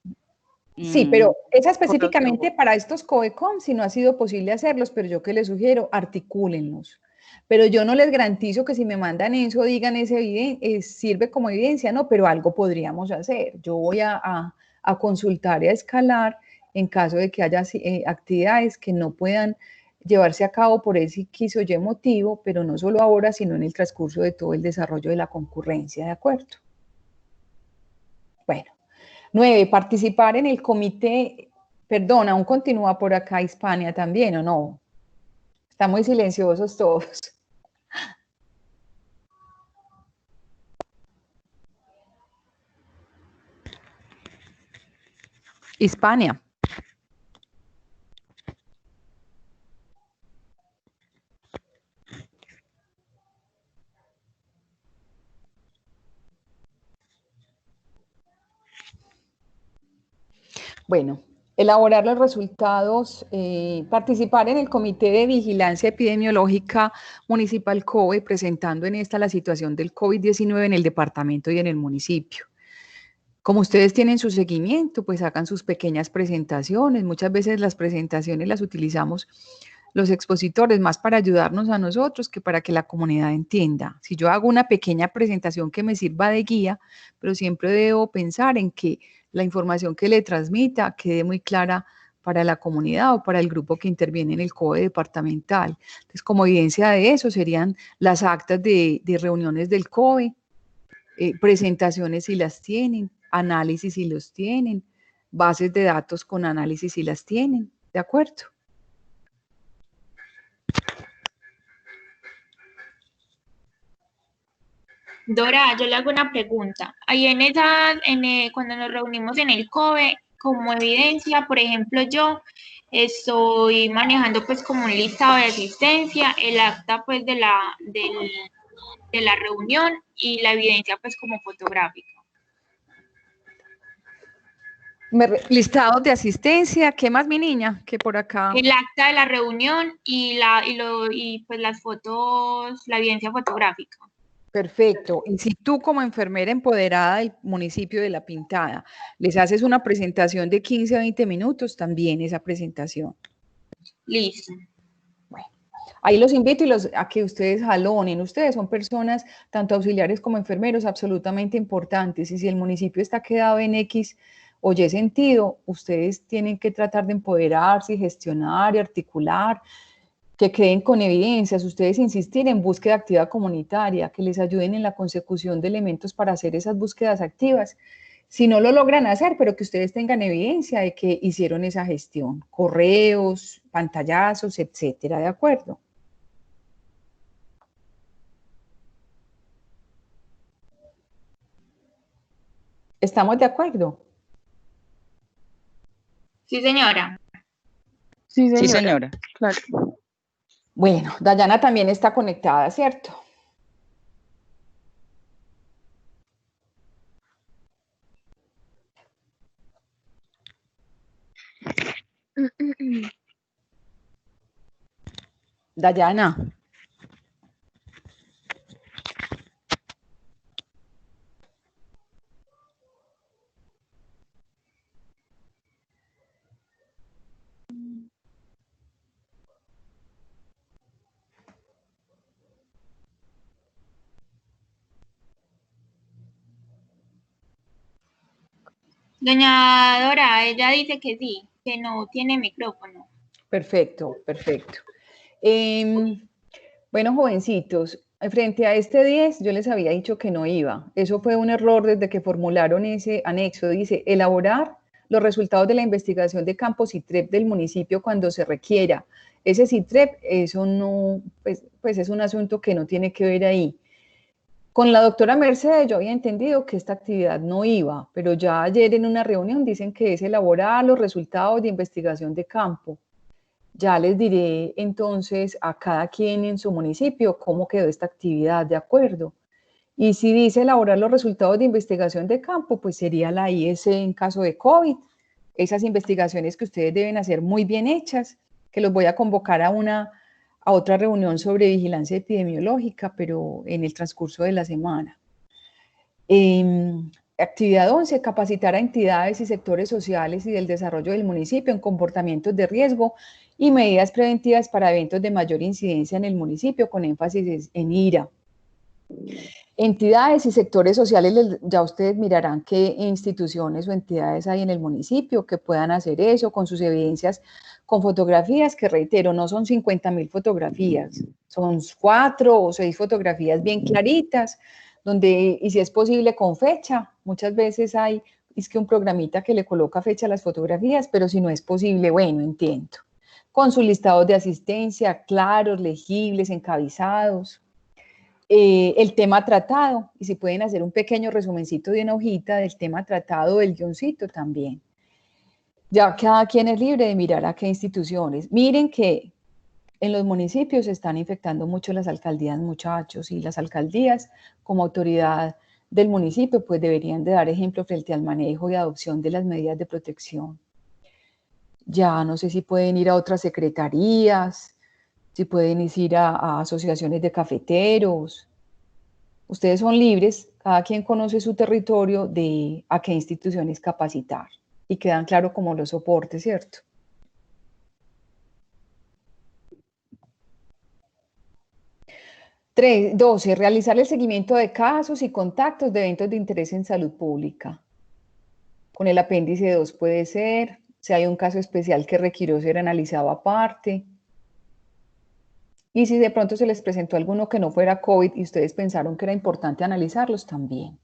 Sí, pero esa específicamente para estos COECOM, si no ha sido posible hacerlos, pero yo que les sugiero, articúlenlos. Pero yo no les garantizo que si me mandan eso, digan sirve como evidencia, no, pero algo podríamos hacer. Yo voy a consultar y a escalar en caso de que haya actividades que no puedan llevarse a cabo por ese X o Y motivo, pero no solo ahora, sino en el transcurso de todo el desarrollo de la concurrencia, ¿de acuerdo? Bueno. 9, participar en el comité, perdón, aún continúa por acá Hispania también, ¿o no? Están muy silenciosos todos. Hispania. Bueno, elaborar los resultados, participar en el Comité de Vigilancia Epidemiológica Municipal COVE, presentando en esta la situación del COVID-19 en el departamento y en el municipio. Como ustedes tienen su seguimiento, pues hagan sus pequeñas presentaciones. Muchas veces las presentaciones las utilizamos los expositores más para ayudarnos a nosotros que para que la comunidad entienda. Si yo hago una pequeña presentación que me sirva de guía, pero siempre debo pensar en que la información que le transmita quede muy clara para la comunidad o para el grupo que interviene en el COE departamental. Entonces, como evidencia de eso, serían las actas de reuniones del COE, presentaciones si las tienen, análisis si los tienen, bases de datos con análisis si las tienen, ¿de acuerdo? Dora, yo le hago una pregunta. Ahí cuando nos reunimos en el COE, como evidencia, por ejemplo, yo estoy manejando pues como un listado de asistencia, el acta pues de la reunión y la evidencia pues como fotográfica. Listados de asistencia, ¿qué más, mi niña? Que por acá. El acta de la reunión y pues las fotos, la evidencia fotográfica. Perfecto. Y si tú como enfermera empoderada del municipio de La Pintada les haces una presentación de 15 a 20 minutos, también esa presentación. Listo. Bueno, ahí los invito a que ustedes jalonen. Ustedes son personas, tanto auxiliares como enfermeros, absolutamente importantes. Y si el municipio está quedado en X o Y sentido, ustedes tienen que tratar de empoderarse y gestionar y articular, que creen con evidencias, ustedes insistir en búsqueda activa comunitaria, que les ayuden en la consecución de elementos para hacer esas búsquedas activas. Si no lo logran hacer, pero que ustedes tengan evidencia de que hicieron esa gestión, correos, pantallazos, etcétera, ¿de acuerdo? ¿Estamos de acuerdo? Sí, señora. Sí, señora. Sí, señora. Claro. Bueno, Dayana también está conectada, ¿cierto? Dayana. Doña Dora, ella dice que sí, que no tiene micrófono. Perfecto, perfecto. Bueno, jovencitos, frente a este 10, yo les había dicho que no iba. Eso fue un error desde que formularon ese anexo. Dice, elaborar los resultados de la investigación de campo CITREP del municipio cuando se requiera. Ese CITREP, eso no, pues es un asunto que no tiene que ver ahí. Con la doctora Mercedes yo había entendido que esta actividad no iba, pero ya ayer en una reunión dicen que es elaborar los resultados de investigación de campo. Ya les diré entonces a cada quien en su municipio cómo quedó esta actividad, ¿de acuerdo? Y si dice elaborar los resultados de investigación de campo, pues sería la IS en caso de COVID. Esas investigaciones que ustedes deben hacer muy bien hechas, que los voy a convocar a otra reunión sobre vigilancia epidemiológica, pero en el transcurso de la semana. Actividad 11, capacitar a entidades y sectores sociales y del desarrollo del municipio en comportamientos de riesgo y medidas preventivas para eventos de mayor incidencia en el municipio, con énfasis en IRA. Entidades y sectores sociales, ya ustedes mirarán qué instituciones o entidades hay en el municipio que puedan hacer eso con sus evidencias, con fotografías, que reitero, no son 50.000 fotografías, son 4 o 6 fotografías bien claritas, donde, y si es posible con fecha, muchas veces es que un programita que le coloca fecha a las fotografías, pero si no es posible, bueno, entiendo. Con sus listados de asistencia claros, legibles, encabezados. El tema tratado, y si pueden hacer un pequeño resumencito de una hojita del tema tratado, del guioncito también. Ya cada quien es libre de mirar a qué instituciones. Miren que en los municipios se están infectando mucho las alcaldías, muchachos, y las alcaldías como autoridad del municipio pues deberían de dar ejemplo frente al manejo y adopción de las medidas de protección. Ya no sé si pueden ir a otras secretarías, si pueden ir a asociaciones de cafeteros. Ustedes son libres, cada quien conoce su territorio de a qué instituciones capacitar y quedan claro como los soportes, ¿cierto? Tres, 12. Realizar el seguimiento de casos y contactos de eventos de interés en salud pública. Con el apéndice 2 puede ser, si hay un caso especial que requirió ser analizado aparte. Y si de pronto se les presentó alguno que no fuera COVID y ustedes pensaron que era importante analizarlos también.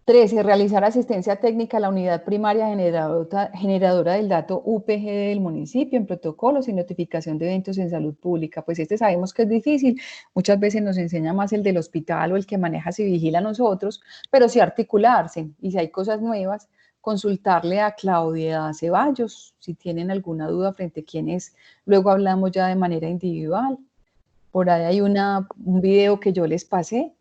13. Realizar asistencia técnica a la unidad primaria generadora del dato UPG del municipio en protocolos y notificación de eventos en salud pública. Pues este sabemos que es difícil, muchas veces nos enseña más el del hospital o el que maneja si vigila a nosotros, pero sí articularse y si hay cosas nuevas, consultarle a Claudia Ceballos si tienen alguna duda frente a quienes luego hablamos ya de manera individual. Por ahí hay un video que yo les pasé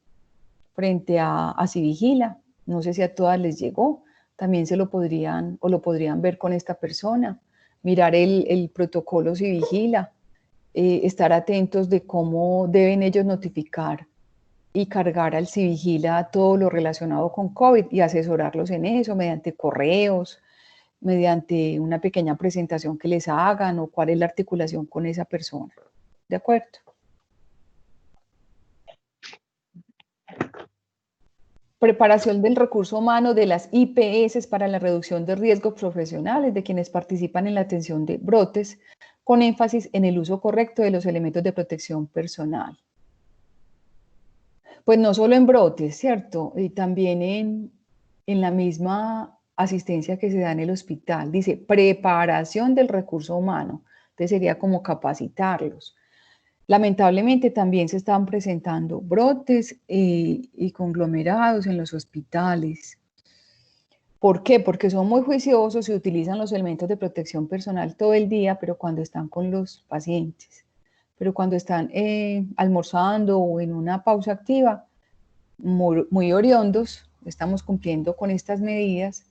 frente a Civigila. No sé si a todas les llegó, también se lo podrían o lo podrían ver con esta persona, mirar el protocolo Civigila, estar atentos de cómo deben ellos notificar y cargar al Civigila todo lo relacionado con COVID y asesorarlos en eso mediante correos, mediante una pequeña presentación que les hagan o cuál es la articulación con esa persona. ¿De acuerdo? Preparación del recurso humano de las IPS para la reducción de riesgos profesionales de quienes participan en la atención de brotes, con énfasis en el uso correcto de los elementos de protección personal. Pues no solo en brotes, ¿cierto? Y también en la misma asistencia que se da en el hospital. Dice, preparación del recurso humano. Entonces sería como capacitarlos. Lamentablemente también se están presentando brotes y conglomerados en los hospitales. ¿Por qué? Porque son muy juiciosos y utilizan los elementos de protección personal todo el día, pero cuando están con los pacientes. Pero cuando están almorzando o en una pausa activa, muy oriondos, estamos cumpliendo con estas medidas.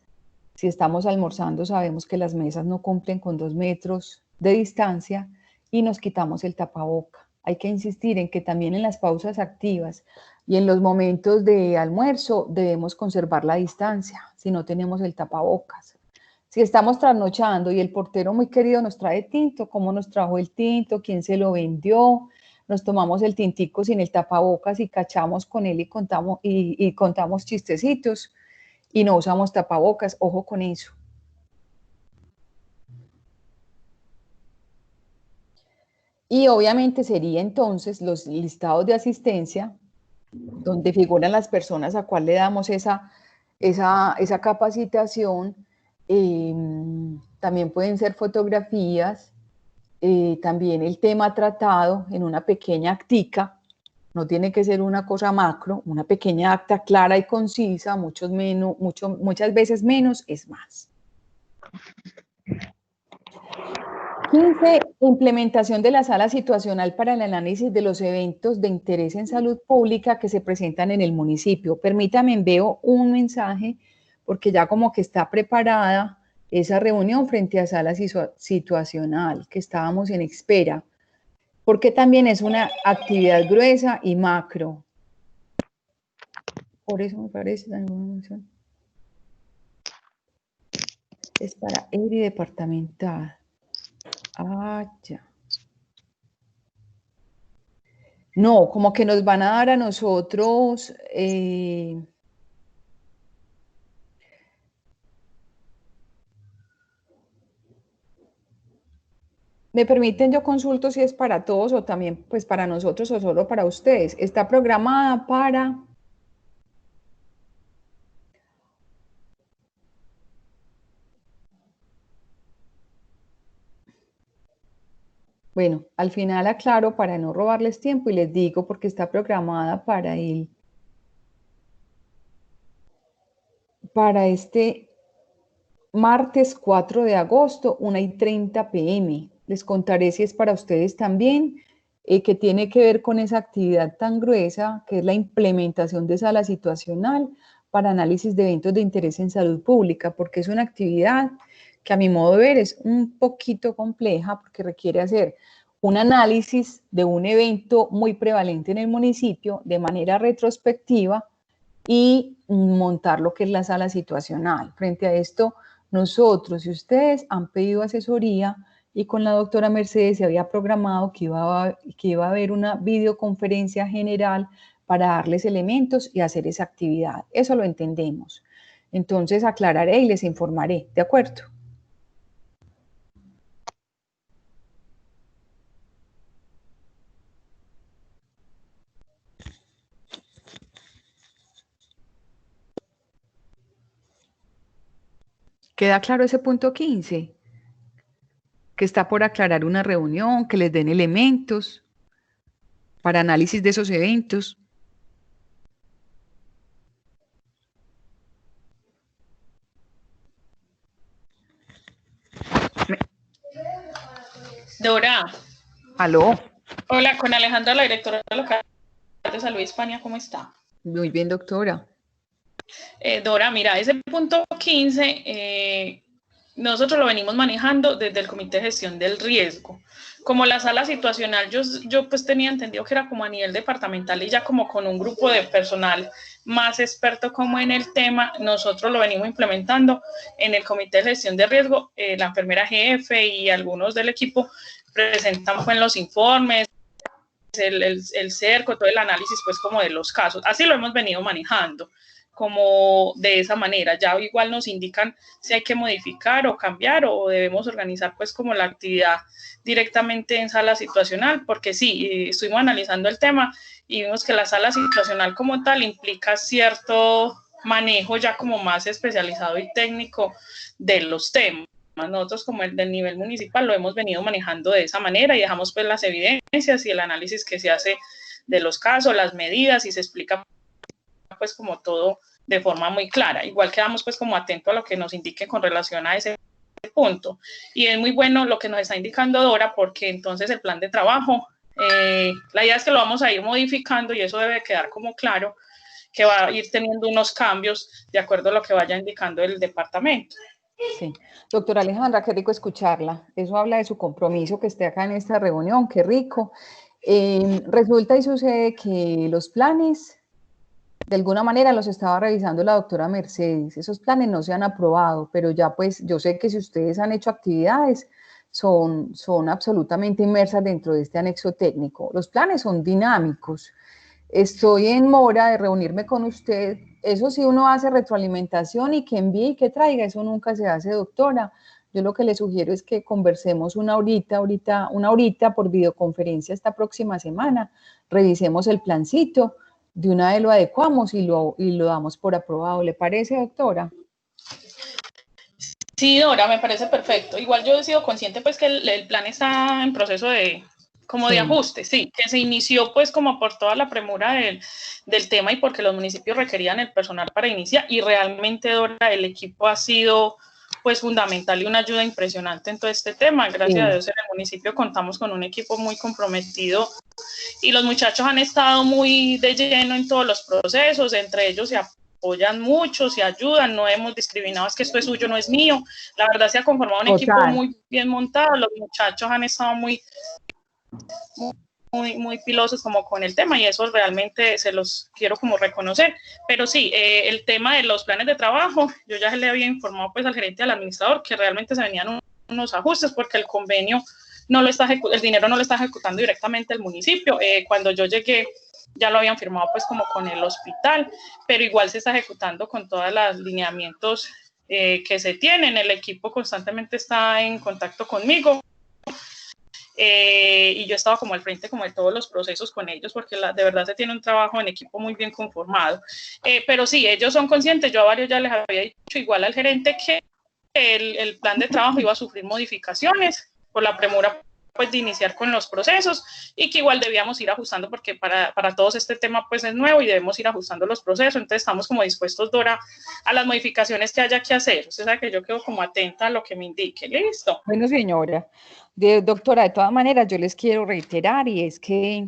Si estamos almorzando, sabemos que las mesas no cumplen con 2 metros de distancia y nos quitamos el tapaboca. Hay que insistir en que también en las pausas activas y en los momentos de almuerzo debemos conservar la distancia si no tenemos el tapabocas. Si estamos trasnochando y el portero muy querido nos trae tinto, ¿cómo nos trajo el tinto? ¿Quién se lo vendió? Nos tomamos el tintico sin el tapabocas y cachamos con él y contamos chistecitos y no usamos tapabocas. Ojo con eso. Y obviamente sería entonces los listados de asistencia, donde figuran las personas a cual le damos esa capacitación. También pueden ser fotografías, también el tema tratado en una pequeña actica, no tiene que ser una cosa macro, una pequeña acta clara y concisa, muchas veces menos es más. 15. Implementación de la sala situacional para el análisis de los eventos de interés en salud pública que se presentan en el municipio. Permítame, envío un mensaje porque ya como que está preparada esa reunión frente a sala situacional que estábamos en espera, porque también es una actividad gruesa y macro. Por eso me parece tan buena. Es para ERI departamental. Ah, ya. No, como que nos van a dar a nosotros ¿me permiten yo consulto si es para todos o también pues para nosotros o solo para ustedes? Está programada para... Bueno, al final aclaro para no robarles tiempo y les digo porque está programada para este martes 4 de agosto, 1:30 p.m. Les contaré si es para ustedes también, que tiene que ver con esa actividad tan gruesa que es la implementación de sala situacional para análisis de eventos de interés en salud pública, porque es una actividad que a mi modo de ver es un poquito compleja, porque requiere hacer un análisis de un evento muy prevalente en el municipio de manera retrospectiva y montar lo que es la sala situacional. Frente a esto, nosotros y ustedes han pedido asesoría y con la doctora Mercedes se había programado que iba a haber una videoconferencia general para darles elementos y hacer esa actividad. Eso lo entendemos. Entonces aclararé y les informaré, ¿de acuerdo? ¿Queda claro ese punto 15? Que está por aclarar una reunión, que les den elementos para análisis de esos eventos. Dora. ¿Aló? Hola, con Alejandra, la directora local de Salud Hispania, ¿cómo está? Muy bien, doctora. Dora, mira, ese punto 15, nosotros lo venimos manejando desde el Comité de Gestión del Riesgo. Como la sala situacional, yo pues tenía entendido que era como a nivel departamental y ya como con un grupo de personal más experto como en el tema, nosotros lo venimos implementando en el Comité de Gestión de Riesgo. La enfermera jefe y algunos del equipo presentan pues los informes, el cerco, todo el análisis pues como de los casos. Así lo hemos venido manejando, como de esa manera. Ya igual nos indican si hay que modificar o cambiar o debemos organizar pues como la actividad directamente en sala situacional, porque sí, estuvimos analizando el tema y vimos que la sala situacional como tal implica cierto manejo ya como más especializado y técnico de los temas. Nosotros como el del nivel municipal lo hemos venido manejando de esa manera y dejamos pues las evidencias y el análisis que se hace de los casos, las medidas y se explica pues como todo de forma muy clara. Igual quedamos pues como atentos a lo que nos indique con relación a ese punto. Y es muy bueno lo que nos está indicando Dora, porque entonces el plan de trabajo, la idea es que lo vamos a ir modificando y eso debe quedar como claro, que va a ir teniendo unos cambios de acuerdo a lo que vaya indicando el departamento. Sí, doctora Alejandra, qué rico escucharla. Eso habla de su compromiso que esté acá en esta reunión, qué rico. Resulta y sucede que los planes, de alguna manera los estaba revisando la doctora Mercedes. Esos planes no se han aprobado, pero ya pues yo sé que si ustedes han hecho actividades, son absolutamente inmersas dentro de este anexo técnico. Los planes son dinámicos. Estoy en mora de reunirme con usted. Eso sí, uno hace retroalimentación y que envíe y que traiga, eso nunca se hace, doctora. Yo lo que le sugiero es que conversemos una horita por videoconferencia esta próxima semana, revisemos el plancito, de una vez lo adecuamos y lo damos por aprobado. ¿Le parece, doctora? Sí, Dora, me parece perfecto. Igual yo he sido consciente pues que el plan está en proceso de ajuste, sí, que se inició pues como por toda la premura del tema y porque los municipios requerían el personal para iniciar y realmente, Dora, el equipo ha sido pues fundamental y una ayuda impresionante en todo este tema. Gracias a Dios en el municipio contamos con un equipo muy comprometido y los muchachos han estado muy de lleno en todos los procesos, entre ellos se apoyan mucho, se ayudan, no hemos discriminado, es que esto es suyo, no es mío. La verdad se ha conformado un equipo muy bien montado, los muchachos han estado muy pilosos como con el tema y eso realmente se los quiero como reconocer. Pero sí, el tema de los planes de trabajo, yo ya le había informado pues al gerente y al administrador que realmente se venían unos ajustes porque el convenio no lo está el dinero no lo está ejecutando directamente el municipio. Cuando yo llegué ya lo habían firmado pues como con el hospital, pero igual se está ejecutando con todos los lineamientos que se tienen. El equipo constantemente está en contacto conmigo. Y yo estaba como al frente como de todos los procesos con ellos porque de verdad se tiene un trabajo en equipo muy bien conformado, pero sí, ellos son conscientes, yo a varios ya les había dicho igual al gerente que el plan de trabajo iba a sufrir modificaciones por la premura pues de iniciar con los procesos y que igual debíamos ir ajustando porque para todos este tema pues es nuevo y debemos ir ajustando los procesos, entonces estamos como dispuestos, Dora, a las modificaciones que haya que hacer. Usted sabe que yo quedo como atenta a lo que me indique. ¿Listo? Bueno, señora. Doctora, de todas maneras yo les quiero reiterar y es que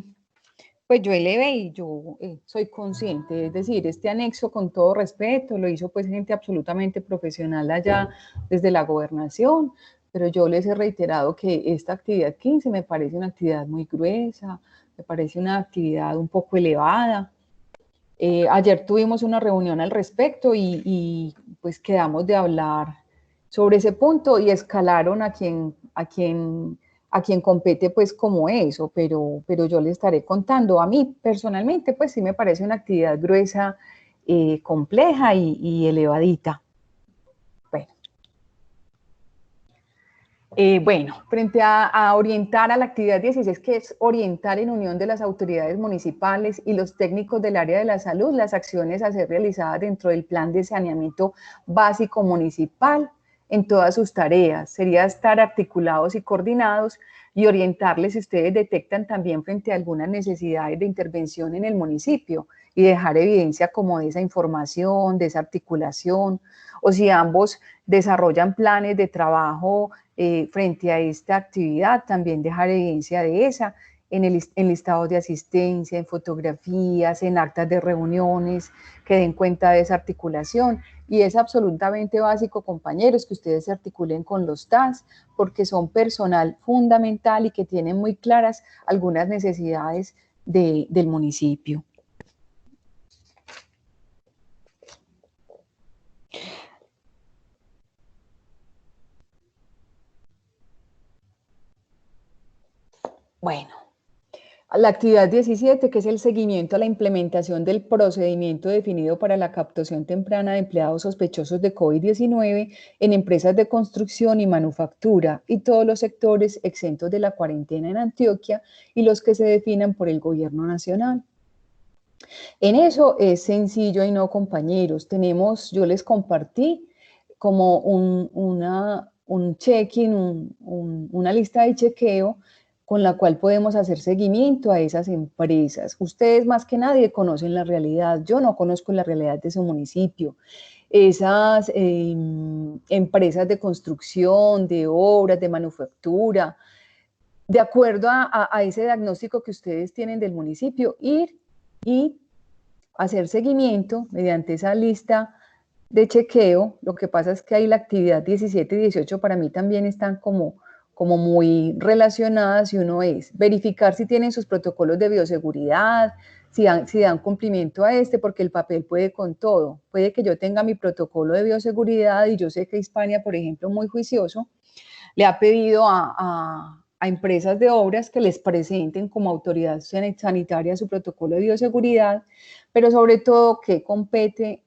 Pues yo elevé y yo soy consciente, es decir, este anexo con todo respeto lo hizo pues gente absolutamente profesional allá desde la gobernación, pero yo les he reiterado que esta actividad 15 me parece una actividad muy gruesa, me parece una actividad un poco elevada. Ayer tuvimos una reunión al respecto y pues quedamos de hablar sobre ese punto y escalaron a quien compete pues como eso, pero yo le estaré contando. A mí personalmente pues sí me parece una actividad gruesa, compleja y elevadita. Bueno, frente a orientar a la actividad 16, que es orientar en unión de las autoridades municipales y los técnicos del área de la salud las acciones a ser realizadas dentro del plan de saneamiento básico municipal en todas sus tareas. Sería estar articulados y coordinados y orientarles si ustedes detectan también frente a algunas necesidades de intervención en el municipio y dejar evidencia como de esa información, de esa articulación, o si ambos desarrollan planes de trabajo frente a esta actividad, también dejar evidencia de esa en listados de asistencia, en fotografías, en actas de reuniones, que den cuenta de esa articulación. Y es absolutamente básico, compañeros, que ustedes se articulen con los TAS, porque son personal fundamental y que tienen muy claras algunas necesidades del municipio. Bueno, la actividad 17, que es el seguimiento a la implementación del procedimiento definido para la captación temprana de empleados sospechosos de COVID-19 en empresas de construcción y manufactura y todos los sectores exentos de la cuarentena en Antioquia y los que se definan por el gobierno nacional. En eso es sencillo y no, compañeros. Yo les compartí como un check-in, una lista de chequeo con la cual podemos hacer seguimiento a esas empresas. Ustedes más que nadie conocen la realidad, yo no conozco la realidad de su municipio. Esas empresas de construcción, de obras, de manufactura, de acuerdo a ese diagnóstico que ustedes tienen del municipio, ir y hacer seguimiento mediante esa lista de chequeo. Lo que pasa es que ahí la actividad 17 y 18 para mí también están como muy relacionadas, y uno es verificar si tienen sus protocolos de bioseguridad, si dan cumplimiento a porque el papel puede con todo. Puede que yo tenga mi protocolo de bioseguridad y yo sé que Hispania, por ejemplo, muy juicioso, le ha pedido a empresas de obras que les presenten como autoridad sanitaria su protocolo de bioseguridad, pero sobre todo, ¿qué compete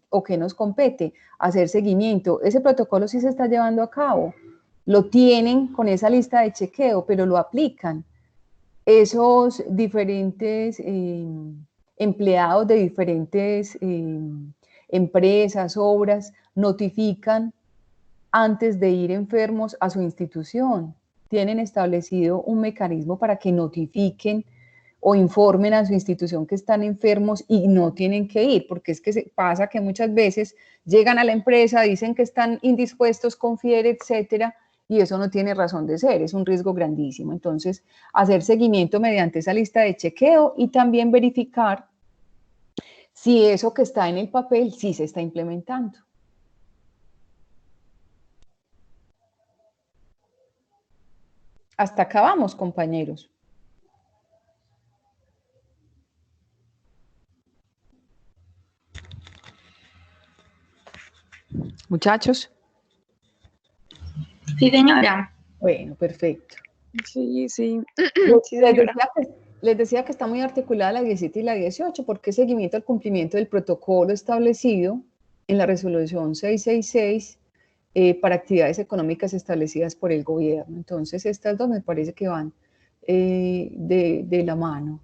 o qué nos compete? Hacer seguimiento. Ese protocolo sí se está llevando a cabo. Lo tienen con esa lista de chequeo, pero lo aplican. Esos diferentes empleados de diferentes empresas, obras, notifican antes de ir enfermos a su institución. Tienen establecido un mecanismo para que notifiquen o informen a su institución que están enfermos y no tienen que ir, porque es que pasa que muchas veces llegan a la empresa, dicen que están indispuestos con fiebre, etcétera, y eso no tiene razón de ser, es un riesgo grandísimo. Entonces, hacer seguimiento mediante esa lista de chequeo y también verificar si eso que está en el papel sí se está implementando. Hasta acá vamos, compañeros. Muchachos. Sí, señora. Bueno, perfecto. Sí, sí. Les decía que está muy articulada la 17 y la 18, porque es seguimiento al cumplimiento del protocolo establecido en la resolución 666 para actividades económicas establecidas por el gobierno. Entonces, estas dos me parece que van de la mano.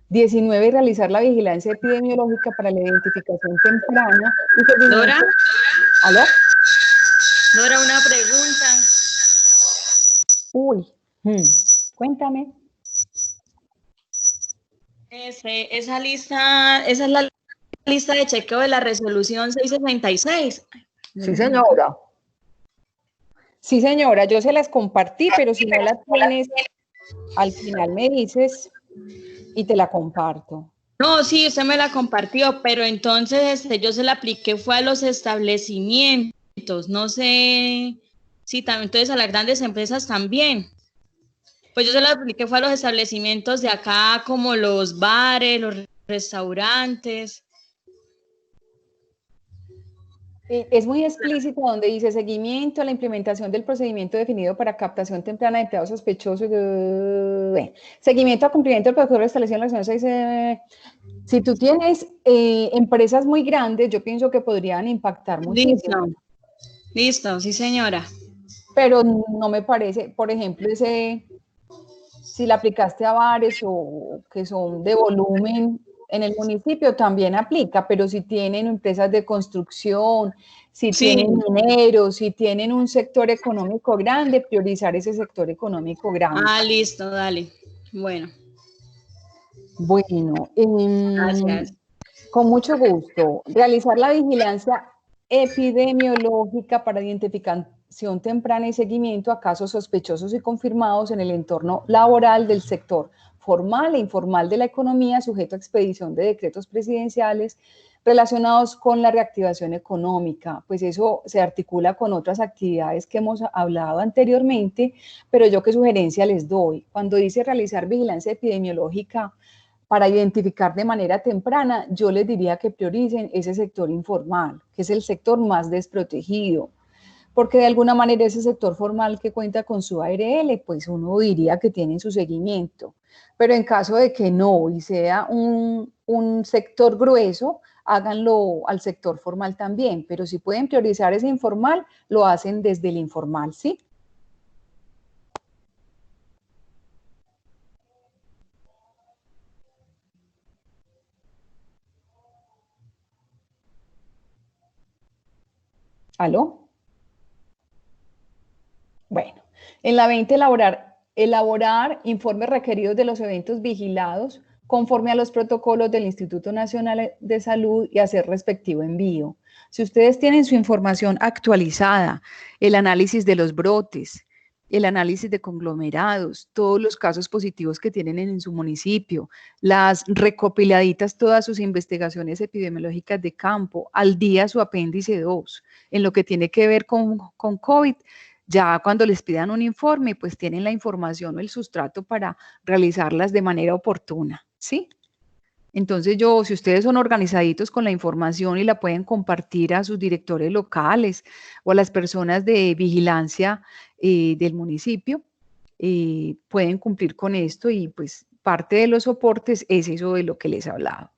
19, realizar la vigilancia epidemiológica para la identificación temprana. Dora. ¿Aló? Dora, una pregunta. Uy, cuéntame. Esa es la lista de chequeo de la resolución 666. Sí, señora. Sí, señora, yo se las compartí, pero si no la tienes, al final me dices Y te la comparto. No, sí, usted me la compartió, pero entonces yo se la apliqué fue a los establecimientos, no sé si también, entonces a las grandes empresas también. Pues yo se la apliqué fue a los establecimientos de acá, como los bares, los restaurantes. Es muy explícito donde dice seguimiento a la implementación del procedimiento definido para captación temprana de empleados sospechosos. Seguimiento a cumplimiento del protocolo establecido en la acción. Si tú tienes empresas muy grandes, yo pienso que podrían impactar muchísimo. Listo, sí señora. Pero no me parece, por ejemplo, si la aplicaste a bares o que son de volumen en el municipio, también aplica, pero si tienen empresas de construcción, si tienen mineros, si tienen un sector económico grande, priorizar ese sector económico grande. Ah, listo, dale. Bueno. Bueno, gracias. Con mucho gusto. Realizar la vigilancia epidemiológica para identificación temprana y seguimiento a casos sospechosos y confirmados en el entorno laboral del sector formal e informal de la economía, sujeto a expedición de decretos presidenciales relacionados con la reactivación económica. Pues eso se articula con otras actividades que hemos hablado anteriormente, pero yo qué sugerencia les doy. Cuando dice realizar vigilancia epidemiológica para identificar de manera temprana, yo les diría que prioricen ese sector informal, que es el sector más desprotegido, porque de alguna manera ese sector formal que cuenta con su ARL, pues uno diría que tienen su seguimiento, pero en caso de que no y sea un sector grueso, háganlo al sector formal también, pero si pueden priorizar ese informal, lo hacen desde el informal, ¿sí? ¿Aló? Bueno, en la 20, elaborar informes requeridos de los eventos vigilados conforme a los protocolos del Instituto Nacional de Salud y hacer respectivo envío. Si ustedes tienen su información actualizada, el análisis de los brotes, el análisis de conglomerados, todos los casos positivos que tienen en su municipio, las recopiladitas, todas sus investigaciones epidemiológicas de campo, al día su apéndice 2, en lo que tiene que ver con COVID, ya cuando les pidan un informe, pues tienen la información o el sustrato para realizarlas de manera oportuna, ¿sí? Entonces si ustedes son organizaditos con la información y la pueden compartir a sus directores locales o a las personas de vigilancia del municipio, pueden cumplir con esto y pues parte de los soportes es eso de lo que les he hablado.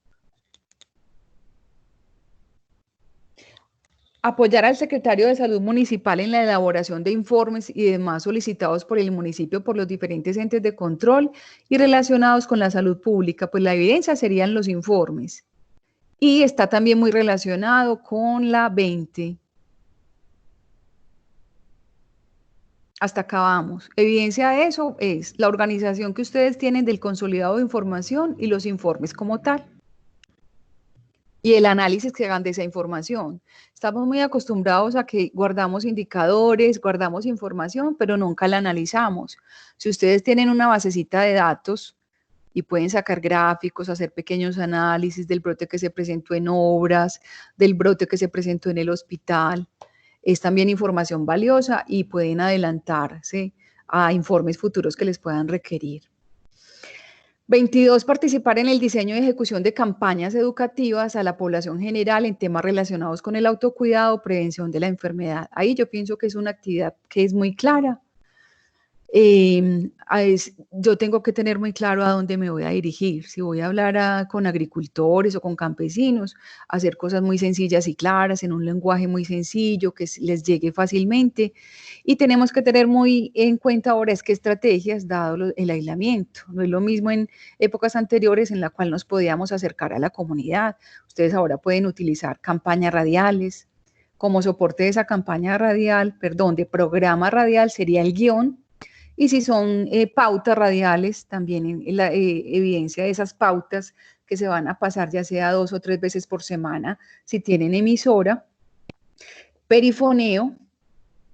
Apoyar al secretario de Salud Municipal en la elaboración de informes y demás solicitados por el municipio por los diferentes entes de control y relacionados con la salud pública, pues la evidencia serían los informes. Y está también muy relacionado con la 20. Hasta acá vamos. Evidencia de eso es la organización que ustedes tienen del consolidado de información y los informes como tal. Y el análisis que hagan de esa información. Estamos muy acostumbrados a que guardamos indicadores, guardamos información, pero nunca la analizamos. Si ustedes tienen una basecita de datos y pueden sacar gráficos, hacer pequeños análisis del brote que se presentó en obras, del brote que se presentó en el hospital, es también información valiosa y pueden adelantarse a informes futuros que les puedan requerir. 22, participar en el diseño y ejecución de campañas educativas a la población general en temas relacionados con el autocuidado, prevención de la enfermedad. Ahí yo pienso que es una actividad que es muy clara. Yo tengo que tener muy claro a dónde me voy a dirigir. Si voy a hablar con agricultores o con campesinos, hacer cosas muy sencillas y claras, en un lenguaje muy sencillo, que les llegue fácilmente. Y tenemos que tener muy en cuenta ahora es qué estrategias, dado el aislamiento. No es lo mismo en épocas anteriores en la cual nos podíamos acercar a la comunidad. Ustedes ahora pueden utilizar campañas radiales. Como soporte de esa campaña radial, de programa radial sería el guión. Y si son pautas radiales, también la evidencia de esas pautas que se van a pasar ya sea 2 o 3 veces por semana, si tienen emisora, perifoneo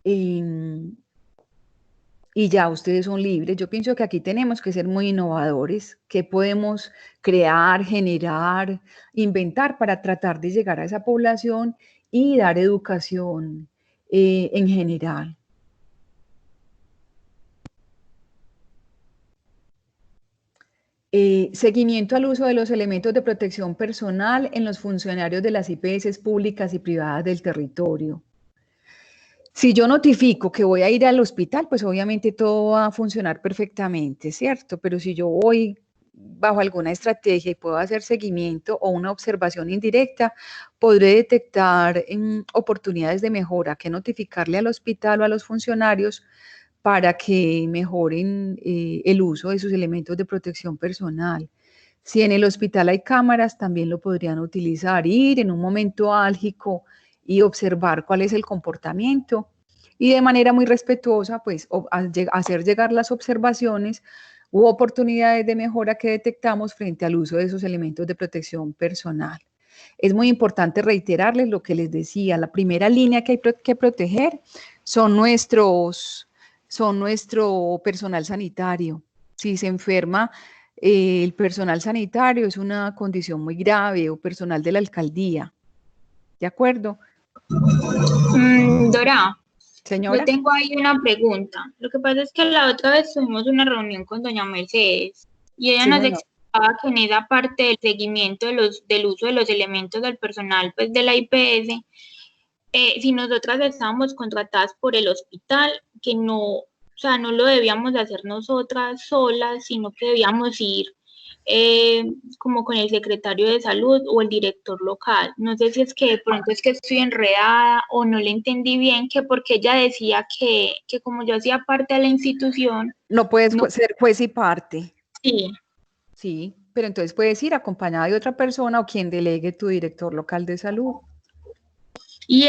y y ya ustedes son libres. Yo pienso que aquí tenemos que ser muy innovadores, que podemos crear, generar, inventar para tratar de llegar a esa población y dar educación en general. Seguimiento al uso de los elementos de protección personal en los funcionarios de las IPS públicas y privadas del territorio. Si yo notifico que voy a ir al hospital, pues obviamente todo va a funcionar perfectamente, ¿cierto? Pero si yo voy bajo alguna estrategia y puedo hacer seguimiento o una observación indirecta, podré detectar oportunidades de mejora, que notificarle al hospital o a los funcionarios para que mejoren el uso de sus elementos de protección personal. Si en el hospital hay cámaras, también lo podrían utilizar, ir en un momento álgico y observar cuál es el comportamiento y de manera muy respetuosa, pues hacer llegar las observaciones u oportunidades de mejora que detectamos frente al uso de esos elementos de protección personal. Es muy importante reiterarles lo que les decía, la primera línea que hay que proteger son nuestro personal sanitario. Si se enferma el personal sanitario es una condición muy grave, o personal de la alcaldía. ¿De acuerdo? Dora, señora. Yo tengo ahí una pregunta. Lo que pasa es que la otra vez tuvimos una reunión con doña Mercedes y ella nos explicaba que en esa parte del seguimiento del uso de los elementos del personal pues, de la IPS, si nosotras estábamos contratadas por el hospital, que no, o sea, no lo debíamos de hacer nosotras solas, sino que debíamos ir como con el secretario de salud o el director local. No sé si es que de pronto es que estoy enredada o no le entendí bien, que porque ella decía que como yo hacía parte de la institución... No puedes ser juez y parte. Sí. Sí, pero entonces puedes ir acompañada de otra persona o quien delegue tu director local de salud. Y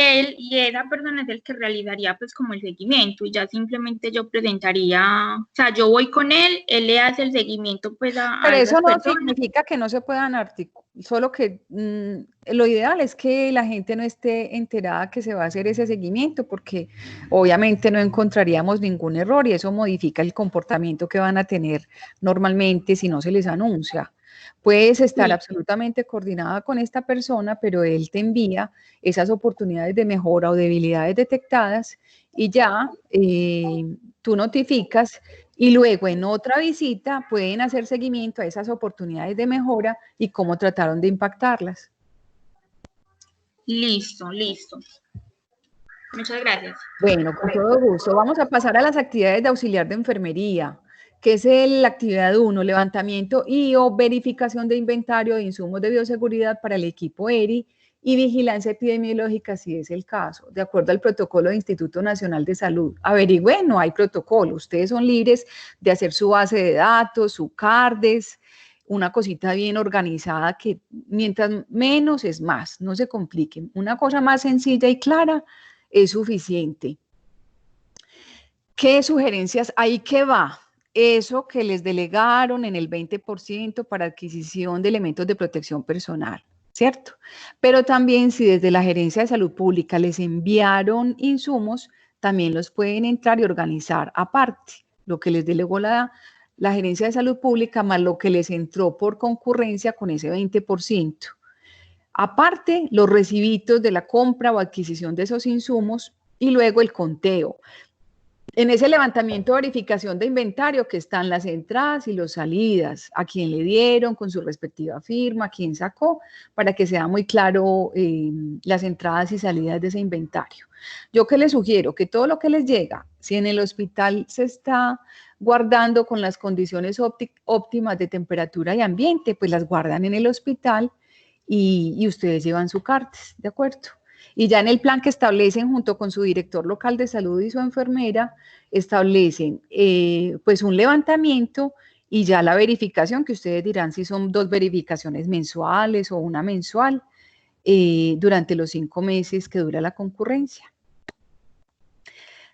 esa persona es el que realizaría pues como el seguimiento y ya simplemente yo presentaría, o sea, yo voy con él le hace el seguimiento pues a Pero eso no personas. significa que no se puedan articular, solo que lo ideal es que la gente no esté enterada que se va a hacer ese seguimiento porque obviamente no encontraríamos ningún error y eso modifica el comportamiento que van a tener normalmente si no se les anuncia. Puedes estar absolutamente coordinada con esta persona, pero él te envía esas oportunidades de mejora o debilidades detectadas y ya tú notificas y luego en otra visita pueden hacer seguimiento a esas oportunidades de mejora y cómo trataron de impactarlas. Listo. Muchas gracias. Bueno, con todo gusto. Vamos a pasar a las actividades de auxiliar de enfermería, que es la actividad 1, levantamiento y o verificación de inventario de insumos de bioseguridad para el equipo ERI y vigilancia epidemiológica, si es el caso, de acuerdo al protocolo del Instituto Nacional de Salud. Averigüen, no hay protocolo. Ustedes son libres de hacer su base de datos, su CARDES, una cosita bien organizada que mientras menos es más, no se compliquen. Una cosa más sencilla y clara es suficiente. ¿Qué sugerencias hay que va? Eso que les delegaron en el 20% para adquisición de elementos de protección personal, ¿cierto? Pero también si desde la Gerencia de Salud Pública les enviaron insumos, también los pueden entrar y organizar aparte, lo que les delegó la Gerencia de Salud Pública más lo que les entró por concurrencia con ese 20%. Aparte, los recibitos de la compra o adquisición de esos insumos y luego el conteo. En ese levantamiento de verificación de inventario que están las entradas y las salidas, a quién le dieron con su respectiva firma, a quién sacó, para que sea muy claro las entradas y salidas de ese inventario. Yo que les sugiero que todo lo que les llega, si en el hospital se está guardando con las condiciones óptimas de temperatura y ambiente, pues las guardan en el hospital y ustedes llevan su CARTES, ¿de acuerdo? Y ya en el plan que establecen junto con su director local de salud y su enfermera, establecen pues un levantamiento y ya la verificación, que ustedes dirán si son 2 verificaciones mensuales o una mensual, durante los 5 meses que dura la concurrencia.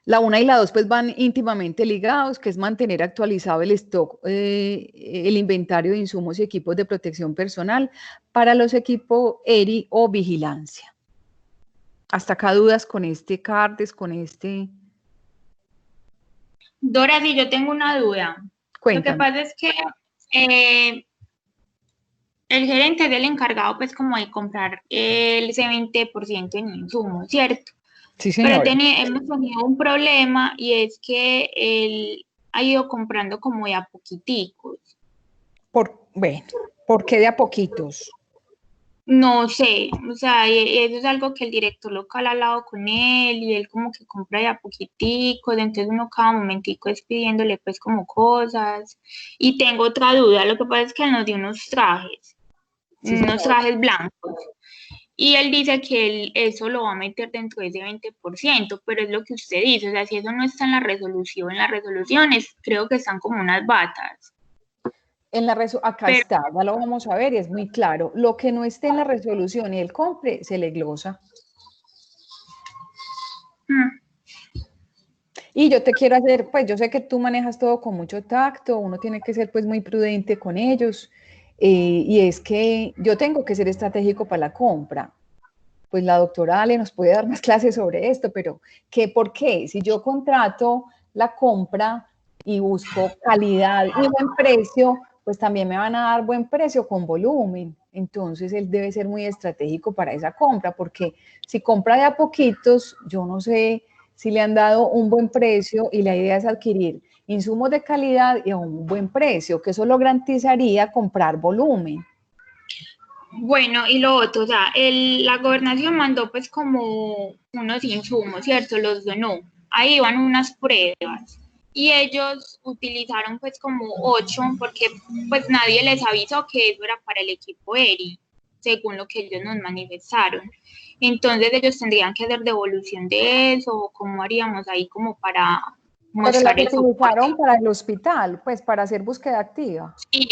La 1 y la 2 pues van íntimamente ligados, que es mantener actualizado el stock, el inventario de insumos y equipos de protección personal para los equipos ERI o vigilancia. Hasta acá dudas con este CARDES, con este... Dora, sí, yo tengo una duda. Lo que Cuéntame. pasa es que el gerente es el encargado, pues, como de comprar ese 20% en insumos, ¿cierto? Sí, Pero señora. hemos tenido un problema y es que él ha ido comprando como de a poquiticos. Bueno, ¿por qué de a poquitos? No sé, o sea, eso es algo que el director local ha hablado con él y él como que compra de a poquiticos, entonces uno cada momentico es pidiéndole pues como cosas. Y tengo otra duda, lo que pasa es que él nos dio Sí, unos señora. trajes blancos. Y él dice que él eso lo va a meter dentro de ese 20%, pero es lo que usted dice, o sea, si eso no está en las resoluciones creo que están como unas batas. Acá Pero, está, ya lo vamos a ver y es muy claro. Lo que no esté en la resolución y él compre, se le glosa. Y yo te quiero hacer, pues yo sé que tú manejas todo con mucho tacto, uno tiene que ser pues muy prudente con ellos, y es que yo tengo que ser estratégico para la compra. Pues la doctora Ale nos puede dar más clases sobre esto, pero ¿por qué? Si yo contrato la compra y busco calidad y buen precio, pues también me van a dar buen precio con volumen. Entonces él debe ser muy estratégico para esa compra, porque si compra de a poquitos, yo no sé si le han dado un buen precio y la idea es adquirir insumos de calidad y a un buen precio, que eso lo garantizaría comprar volumen. bueno, y lo otro, o sea, la gobernación mandó pues como unos insumos, ¿cierto? Los donó. Ahí van unas pruebas. Y ellos utilizaron pues como 8 porque pues nadie les avisó que eso era para el equipo ERI, según lo que ellos nos manifestaron. Entonces ellos tendrían que hacer devolución de eso, ¿cómo haríamos ahí como para Pero mostrar las el soporte? utilizaron para el hospital, pues para hacer búsqueda activa. Sí,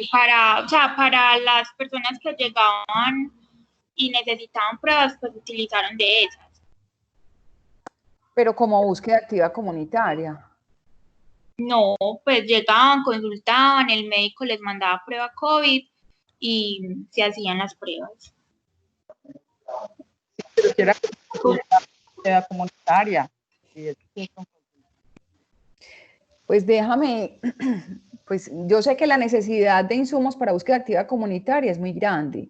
o sea, para las personas que llegaban y necesitaban pruebas, pues utilizaron de esas. Pero como búsqueda activa comunitaria. No, pues llegaban, consultaban, el médico les mandaba prueba COVID y se hacían las pruebas. Pero que era búsqueda comunitaria. Pues déjame, pues yo sé que la necesidad de insumos para búsqueda activa comunitaria es muy grande.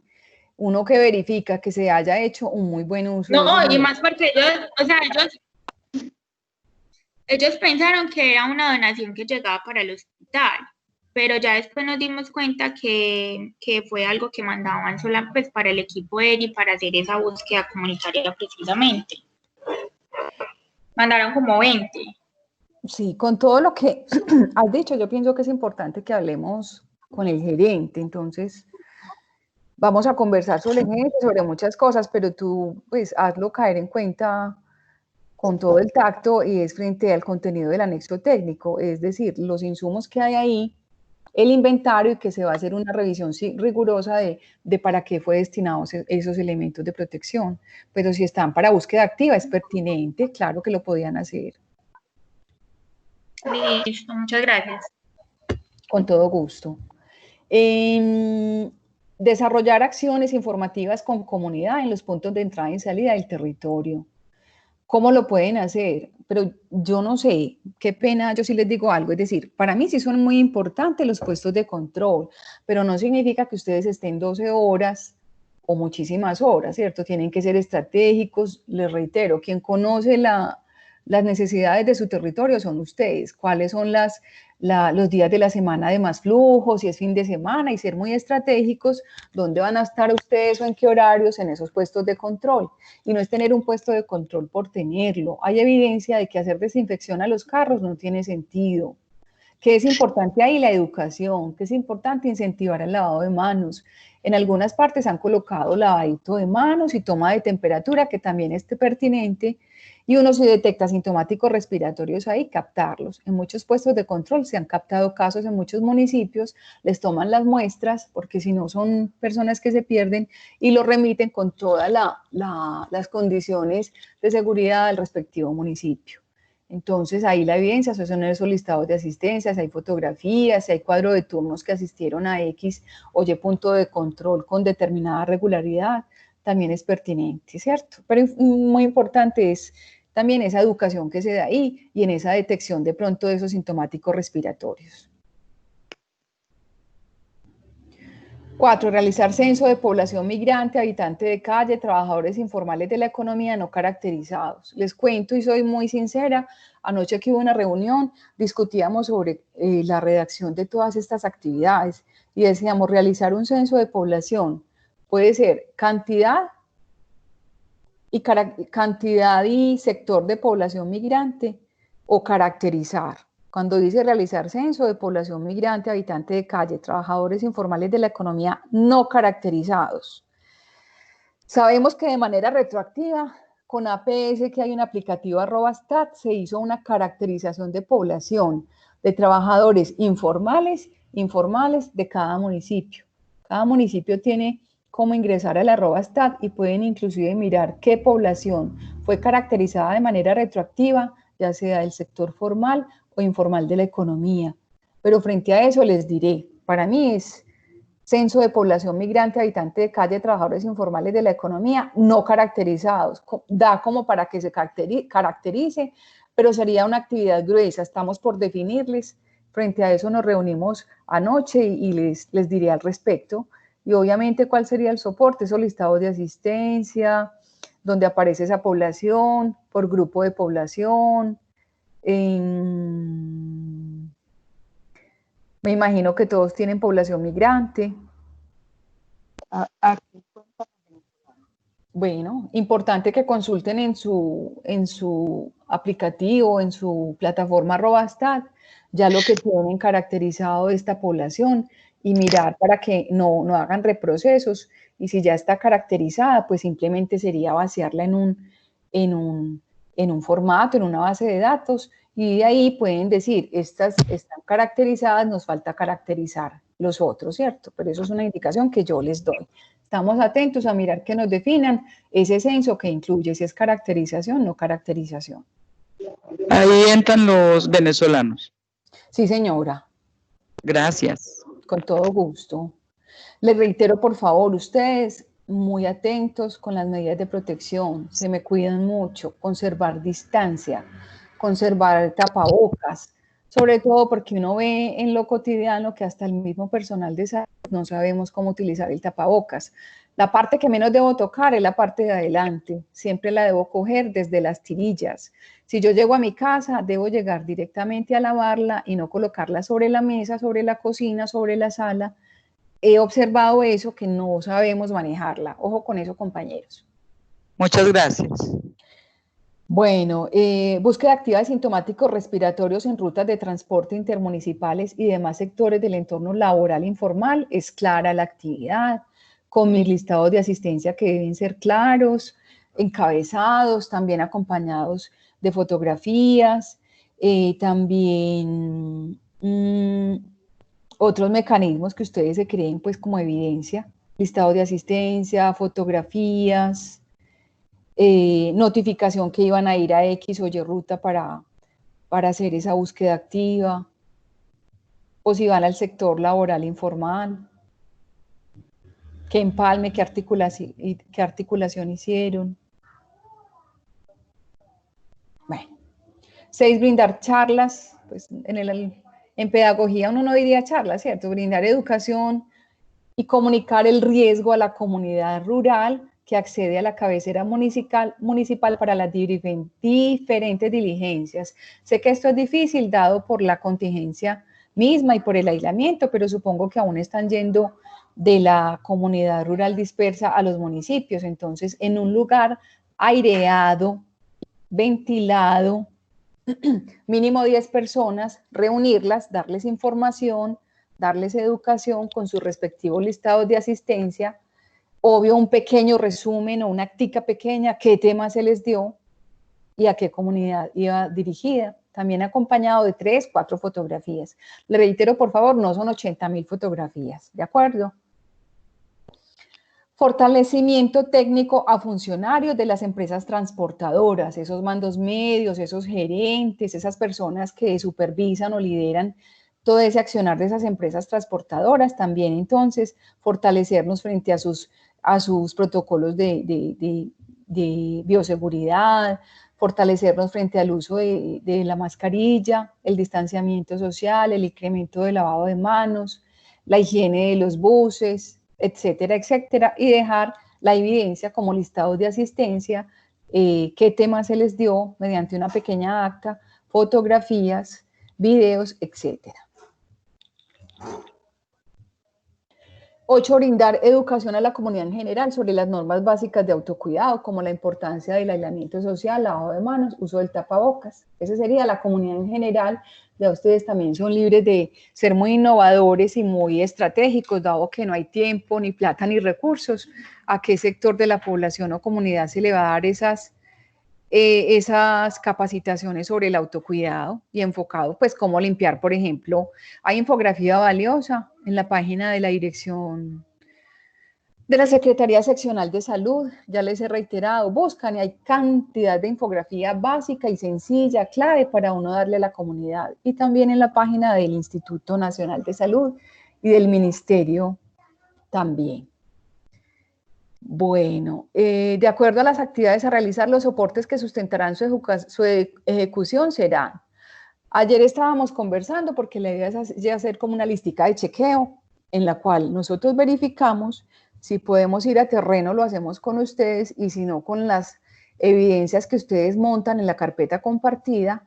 Uno que verifica que se haya hecho un muy buen uso de No, esos y insumos. más porque ellos, o sea, ellos pensaron que era una donación que llegaba para el hospital, pero ya después nos dimos cuenta que fue algo que mandaban sola pues para el equipo ERI para hacer esa búsqueda comunitaria precisamente. Mandaron como 20. Sí, con todo lo que has dicho, yo pienso que es importante que hablemos con el gerente. Entonces, vamos a conversar sobre el gerente, sobre muchas cosas, pero tú, pues, hazlo caer en cuenta con todo el tacto y es frente al contenido del anexo técnico, es decir, los insumos que hay ahí, el inventario y que se va a hacer una revisión rigurosa de para qué fue destinados esos elementos de protección. Pero si están para búsqueda activa, es pertinente, claro que lo podían hacer. Listo, muchas gracias. Con todo gusto. Desarrollar acciones informativas con comunidad en los puntos de entrada y salida del territorio. ¿Cómo lo pueden hacer? Pero yo no sé, qué pena, yo sí les digo algo, es decir, para mí sí son muy importantes los puestos de control, pero no significa que ustedes estén 12 horas o muchísimas horas, ¿cierto? Tienen que ser estratégicos, les reitero, quien conoce las necesidades de su territorio son ustedes, cuáles son los días de la semana de más flujo, si es fin de semana, y ser muy estratégicos, dónde van a estar ustedes o en qué horarios en esos puestos de control. Y no es tener un puesto de control por tenerlo. Hay evidencia de que hacer desinfección a los carros no tiene sentido. Que es importante ahí la educación, que es importante incentivar el lavado de manos. En algunas partes han colocado lavadito de manos y toma de temperatura, que también es pertinente, y uno si detecta sintomáticos respiratorios ahí, captarlos. En muchos puestos de control se han captado casos en muchos municipios, les toman las muestras, porque si no son personas que se pierden, y lo remiten con todas las condiciones de seguridad del respectivo municipio. Entonces, ahí la evidencia, son esos listados de asistencias, hay fotografías, hay cuadro de turnos que asistieron a X o Y punto de control con determinada regularidad, también es pertinente, ¿cierto? Pero muy importante es también esa educación que se da ahí y en esa detección de pronto de esos sintomáticos respiratorios. 4. Realizar censo de población migrante, habitante de calle, trabajadores informales de la economía no caracterizados. Les cuento y soy muy sincera, anoche que hubo una reunión, discutíamos sobre la redacción de todas estas actividades y decíamos realizar un censo de población puede ser cantidad y sector de población migrante o caracterizar. Cuando dice realizar censo de población migrante, habitante de calle, trabajadores informales de la economía no caracterizados. Sabemos que de manera retroactiva, con APS, que hay un aplicativo @stat, se hizo una caracterización de población de trabajadores informales de cada municipio. Cada municipio tiene cómo ingresar al @stat y pueden inclusive mirar qué población fue caracterizada de manera retroactiva, ya sea del sector formal o informal de la economía. Pero frente a eso les diré, para mí es censo de población migrante, habitante de calle, trabajadores informales de la economía no caracterizados. Da como para que se caracterice, pero sería una actividad gruesa, estamos por definirles. Frente a eso nos reunimos anoche y les diré al respecto. Y obviamente, ¿cuál sería el soporte? Esos listados de asistencia, donde aparece esa población, por grupo de población. Me imagino que todos tienen población migrante. Bueno, importante que consulten en su aplicativo, en su plataforma @stat, ya lo que tienen caracterizado de esta población y mirar para que no hagan reprocesos. Y si ya está caracterizada, pues simplemente sería vaciarla en un formato, en una base de datos, y de ahí pueden decir, estas están caracterizadas, nos falta caracterizar los otros, ¿cierto? Pero eso es una indicación que yo les doy. Estamos atentos a mirar que nos definan ese censo que incluye si es caracterización o no caracterización. Ahí entran los venezolanos. Sí, señora. Gracias. Con todo gusto. Les reitero, por favor, ustedes muy atentos con las medidas de protección, se me cuidan mucho, conservar distancia, conservar tapabocas, sobre todo porque uno ve en lo cotidiano que hasta el mismo personal de salud no sabemos cómo utilizar el tapabocas. La parte que menos debo tocar es la parte de adelante, siempre la debo coger desde las tirillas. Si yo llego a mi casa, debo llegar directamente a lavarla y no colocarla sobre la mesa, sobre la cocina, sobre la sala. He observado eso, que no sabemos manejarla. Ojo con eso, compañeros. Muchas gracias. Bueno, búsqueda activa de sintomáticos respiratorios en rutas de transporte intermunicipales y demás sectores del entorno laboral informal. Es clara la actividad, con mis listados de asistencia que deben ser claros, encabezados, también acompañados de fotografías, también otros mecanismos que ustedes se creen pues como evidencia, listado de asistencia, fotografías, notificación que iban a ir a X o Y ruta para hacer esa búsqueda activa, o si van al sector laboral informal, qué empalme, qué articulación hicieron. Bueno, 6, brindar charlas, pues en pedagogía uno no diría charlas, ¿cierto? Brindar educación y comunicar el riesgo a la comunidad rural que accede a la cabecera municipal para las diferentes diligencias. Sé que esto es difícil dado por la contingencia misma y por el aislamiento, pero supongo que aún están yendo de la comunidad rural dispersa a los municipios. Entonces, en un lugar aireado, ventilado, mínimo 10 personas, reunirlas, darles información, darles educación con sus respectivos listados de asistencia, obvio un pequeño resumen o una actica pequeña, qué tema se les dio y a qué comunidad iba dirigida, también acompañado de 3, 4 fotografías. Le reitero, por favor, no son 80.000 fotografías, ¿de acuerdo? Fortalecimiento técnico a funcionarios de las empresas transportadoras, esos mandos medios, esos gerentes, esas personas que supervisan o lideran todo ese accionar de esas empresas transportadoras. También entonces fortalecernos frente a sus protocolos de de bioseguridad, fortalecernos frente al uso de la mascarilla, el distanciamiento social, el incremento del lavado de manos, la higiene de los buses, etcétera, etcétera, y dejar la evidencia como listados de asistencia, qué temas se les dio mediante una pequeña acta, fotografías, videos, etcétera. 8. Brindar educación a la comunidad en general sobre las normas básicas de autocuidado, como la importancia del aislamiento social, lavado de manos, uso del tapabocas. Esa sería la comunidad en general. Ya ustedes también son libres de ser muy innovadores y muy estratégicos, dado que no hay tiempo, ni plata, ni recursos. ¿A qué sector de la población o comunidad se le va a dar esas capacitaciones sobre el autocuidado y enfocado, pues, cómo limpiar, por ejemplo? Hay infografía valiosa en la página de la dirección de la Secretaría Seccional de Salud, ya les he reiterado, buscan y hay cantidad de infografía básica y sencilla, clave para uno darle a la comunidad, y también en la página del Instituto Nacional de Salud y del Ministerio también. Bueno, de acuerdo a las actividades a realizar, los soportes que sustentarán su ejecución serán: ayer estábamos conversando porque la idea es hacer como una listica de chequeo en la cual nosotros verificamos si podemos ir a terreno, lo hacemos con ustedes, y si no, con las evidencias que ustedes montan en la carpeta compartida,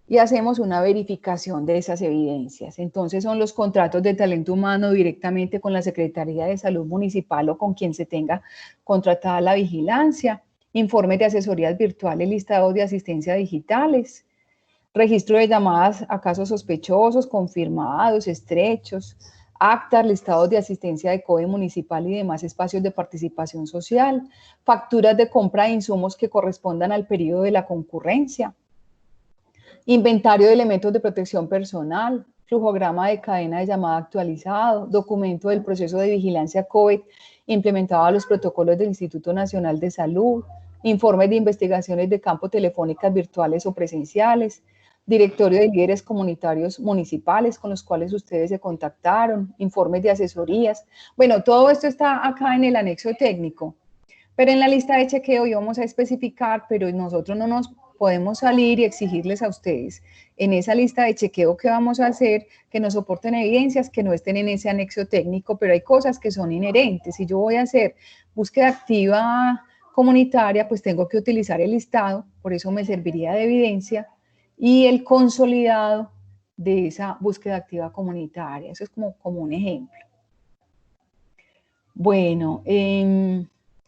y hacemos una verificación de esas evidencias. Entonces son los contratos de talento humano directamente con la Secretaría de Salud Municipal o con quien se tenga contratada la vigilancia, informes de asesorías virtuales, listados de asistencia digitales, registro de llamadas a casos sospechosos, confirmados, estrechos, actas, listados de asistencia de COE municipal y demás espacios de participación social, facturas de compra de insumos que correspondan al periodo de la concurrencia, inventario de elementos de protección personal, flujograma de cadena de llamada actualizado, documento del proceso de vigilancia COVID implementado a los protocolos del Instituto Nacional de Salud, informes de investigaciones de campo telefónicas virtuales o presenciales, directorio de líderes comunitarios municipales con los cuales ustedes se contactaron, informes de asesorías. Bueno, todo esto está acá en el anexo técnico, pero en la lista de chequeo íbamos a especificar, pero nosotros no nos podemos salir y exigirles a ustedes en esa lista de chequeo que vamos a hacer, que nos soporten evidencias que no estén en ese anexo técnico, pero hay cosas que son inherentes. Si yo voy a hacer búsqueda activa comunitaria, pues tengo que utilizar el listado, por eso me serviría de evidencia, y el consolidado de esa búsqueda activa comunitaria. Eso es como un ejemplo. Bueno,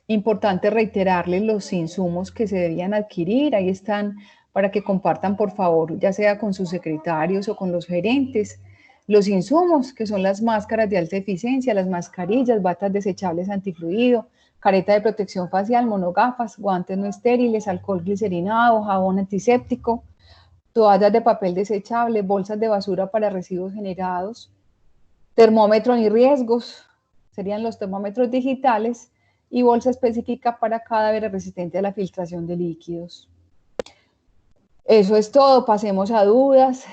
importante reiterarles los insumos que se debían adquirir. Ahí están para que compartan, por favor, ya sea con sus secretarios o con los gerentes. Los insumos, que son las máscaras de alta eficiencia, las mascarillas, batas desechables antifluido, careta de protección facial, monogafas, guantes no estériles, alcohol glicerinado, jabón antiséptico, toallas de papel desechable, bolsas de basura para residuos generados, termómetro ni riesgos, serían los termómetros digitales, y bolsa específica para cadáveres resistentes a la filtración de líquidos. Eso es todo, pasemos a dudas.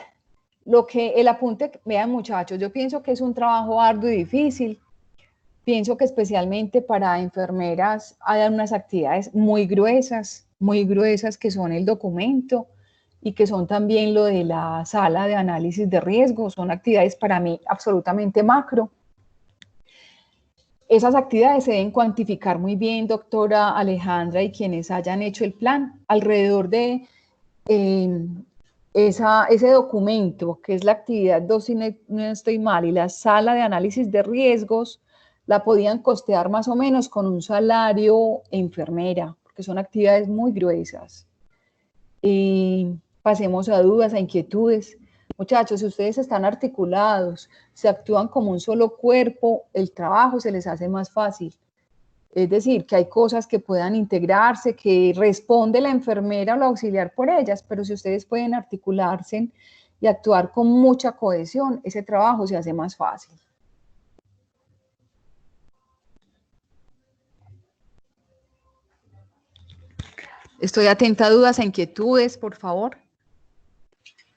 El apunte, vean muchachos, yo pienso que es un trabajo arduo y difícil. Pienso que especialmente para enfermeras hay unas actividades muy gruesas que son el documento y que son también lo de la sala de análisis de riesgo. Son actividades para mí absolutamente macro. Esas actividades se deben cuantificar muy bien, doctora Alejandra, y quienes hayan hecho el plan alrededor de ese documento, que es la actividad 2, si no estoy mal, y la sala de análisis de riesgos, la podían costear más o menos con un salario enfermera, porque son actividades muy gruesas. Pasemos a dudas, a inquietudes. Muchachos, si ustedes están articulados, se actúan como un solo cuerpo, el trabajo se les hace más fácil. Es decir, que hay cosas que puedan integrarse, que responde la enfermera o la auxiliar por ellas, pero si ustedes pueden articularse y actuar con mucha cohesión, ese trabajo se hace más fácil. Estoy atenta a dudas, a inquietudes, por favor.